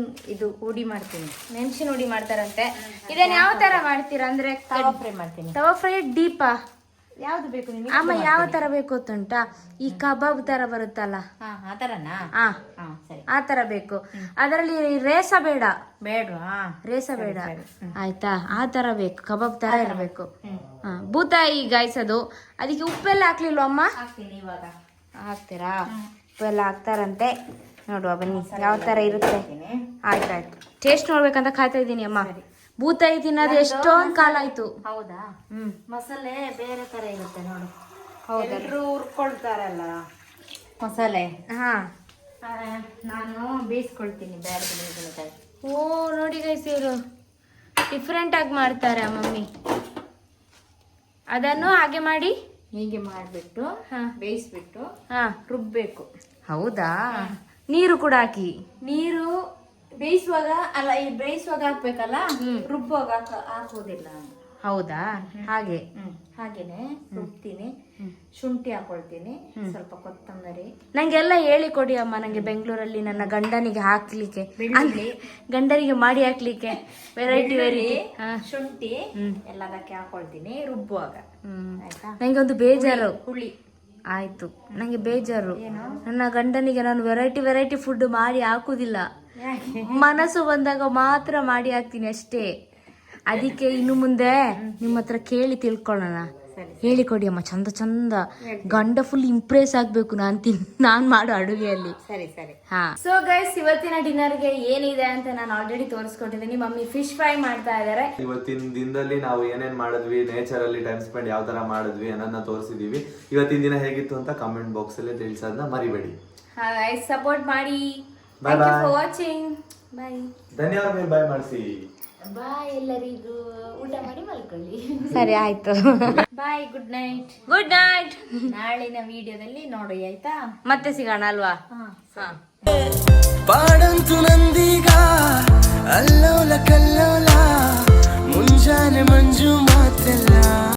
ಹುಡಿ ಮಾಡ್ತೀನಿ. ಮೆಣಸಿನ ಹುಡಿ ಮಾಡ್ತಾರಂತೆ. ಇದನ್ನ ಯಾವ ತರ ಮಾಡ್ತೀರಾ? ಅಂದ್ರೆ
ತವಾ ಫ್ರೈ ಮಾಡ್ತೀನಿ.
ತವಾ ಫ್ರೈ ಡೀಪಾ
ಯಾವ್ದು ಬೇಕು ನಿಮಗೆ?
ಅಮ್ಮ ಯಾವ ತರ ಬೇಕು ಗೊತ್ತುಂಟಾ? ಈ ಕಬಾಬ್ ತರ ಬರುತ್ತಲ್ಲ,
ಆ ತರನಾ? ಸರಿ,
ಆ ತರ ಬೇಕು. ಅದರಲ್ಲಿ ರೇಸ
ಬೇಡವಾ?
ರೇಸ ಬೇಡ, ಆಯ್ತಾ? ಆ ತರ ಬೇಕು, ಕಬಾಬ್ ತರ ಇರಬೇಕು. ಬೂತಾಯಿ ಗಾಯ್ಸ್ ಅದು. ಅದಕ್ಕೆ ಉಪ್ಪೆಲ್ಲ ಹಾಕ್ಲಿಲ್ವ ಅಮ್ಮ?
ಹಾಕ್ತೀನಿ ಇವಾಗ.
ಹಾಕ್ತೀರಾ? ಉಪ್ಪೆಲ್ಲ ಹಾಕ್ತಾರಂತೆ. ನೋಡುವ ಬನ್ನಿ ಯಾವ ತರ ಇರುತ್ತೆ. ಆಯ್ತಾಯ್ತು, ಟೇಸ್ಟ್ ನೋಡ್ಬೇಕಂತ ಕಾಯ್ತಾ ಇದ್ದೀನಿ ಅಮ್ಮ. ಬೂತಾಯಿ ತಿನ್ನೋದು ಎಷ್ಟೊಂದು ಕಾಲ ಆಯ್ತು.
ಹೌದಾ? ಮಸಾಲೆ ಬೇರೆ ತರ ಇರುತ್ತೆ ನೋಡು.
ಹೌದಾ?
ಹುರ್ಕೊಳ್ತಾರಲ್ಲ ಮಸಾಲೆ. ನಾನು ಬೇಯಿಸ್ಕೊಳ್ತೀನಿ ಬೇರೆ ಮೆಣಸಿನಕಾಯಿ.
ಓ ನೋಡಿ ಗೈಸ್, ಇವರು ಡಿಫ್ರೆಂಟ್ ಆಗಿ ಮಾಡ್ತಾರೆ ಮಮ್ಮಿ. ಅದನ್ನು ಹಾಗೆ ಮಾಡಿ
ಹೀಗೆ ಮಾಡಿಬಿಟ್ಟು ಬೇಯಿಸ್ಬಿಟ್ಟು ರುಬ್ಬೇಕು.
ಹೌದಾ? ನೀರು ಕೂಡ ಹಾಕಿ?
ನೀರು ಬೇಯಿಸುವಾಗ ಅಲ್ಲ, ಈ ಬೇಯಿಸುವಾಗ ಹಾಕ್ಬೇಕಲ್ಲ, ರುಬ್ಬುವಾಗ ಹಾಕೋದಿಲ್ಲ.
ಹೌದಾ? ಹಾಗೆ
ಹಾಗೇನೆ ರುಬ್ತೀನಿ. ಶುಂಠಿ ಹಾಕೊಳ್ತೀನಿ, ಸ್ವಲ್ಪ ಕೊತ್ತಂಬರಿ.
ನಂಗೆಲ್ಲ ಹೇಳಿ ಕೊಡಿ ಅಮ್ಮ. ನಂಗೆ ಬೆಂಗಳೂರಲ್ಲಿ ನನ್ನ ಗಂಡನಿಗೆ ಹಾಕ್ಲಿಕ್ಕೆ, ಗಂಡನಿಗೆ ಮಾಡಿ ಹಾಕ್ಲಿಕ್ಕೆ ವೆರೈಟಿ
ಶುಂಠಿ ಎಲ್ಲದಕ್ಕೆ ಹಾಕೊಳ್ತೀನಿ ರುಬ್ಬುವಾಗ. ಆಯ್ತಾ?
ನಂಗೆ ಒಂದು ಬೇಜಾರು.
ಹುಳಿ
ಆಯ್ತು, ನಂಗೆ ಬೇಜಾರು. ನನ್ನ ಗಂಡನಿಗೆ ನಾನು ವೆರೈಟಿ ಫುಡ್ ಮಾಡಿ ಹಾಕುದಿಲ್ಲ. ಮನಸ್ಸು ಬಂದಾಗ ಮಾತ್ರ ಮಾಡಿ ಹಾಕ್ತೀನಿ ಅಷ್ಟೇ. ಅದಕ್ಕೆ ಇನ್ನು ಮುಂದೆ ನಿಮ್ಮ ಹತ್ರ ಕೇಳಿ ತಿಳ್ಕೊಳ್ಳೋಣ. ಹೇಳಿಕೊಡಿ ಅಮ್ಮ, ಚಂದ ಗಂಡ ಫುಲ್ ಇಂಪ್ರೆಸ್ ಆಗ್ಬೇಕು ನಾನ್ ಮಾಡೋ ಅಡುಗೆಯಲ್ಲಿ.
ಸರಿ.
ಸೊ ಗೈಸ್, ಇವತ್ತಿನ ಡಿನ್ನರ್ಗೆ ಏನಿದೆ ಅಂತ ನಾನು ಆಲ್ರೆಡಿ ತೋರಿಸ್ಕೊಟ್ಟಿದ್ದೀನಿ. ಮಮ್ಮಿ ಫಿಶ್ ಫ್ರೈ ಮಾಡ್ತಾ ಇದಾರೆ.
ಇವತ್ತಿನ ದಿನದಲ್ಲಿ ನಾವು ಏನೇನ್ ಮಾಡಿದ್ವಿ, ನೇಚರ್ ಅಲ್ಲಿ ಟೈಮ್ ಸ್ಪೆಂಡ್ ಯಾವ ತರ ಮಾಡಿದ್ವಿ ಅನ್ನೋದನ್ನ ತೋರಿಸಿದೀವಿ. ಇವತ್ತಿನ ದಿನ ಹೇಗಿತ್ತು ಅಂತ ಕಾಮೆಂಟ್ ಬಾಕ್ಸ್ ಅಲ್ಲಿ ತಿಳಿಸೋದನ್ನ ಮರಿಬೇಡಿ.
ಸಪೋರ್ಟ್ ಮಾಡಿ.
Bye bye.
For watching. Bye.
ಧನ್ಯವಾದ. ಬಾಯ್ ಮಾಡಿಸಿ.
ಬಾಯ್ ಎಲ್ಲರಿಗೂ. ಊಟ ಮಾಡಿ ಮಲ್ಕೊಳ್ಳಿ.
ಸರಿ ಆಯ್ತು.
Bye. Good night.
Good night.
ನಾಳಿನ ವಿಡಿಯೋದಲ್ಲಿ ನೋಡಿ, ಆಯ್ತಾ?
ಮತ್ತೆ ಸಿಗೋಣ ಅಲ್ವಾ?
ಪಾಡಂತು ನಂದೀಗ ಅಲ್ಲೋಲ ಕಲ್ಲೋಲ ಮುಂಜಾನೆ ಮಂಜು ಮಾತೆಲ್ಲ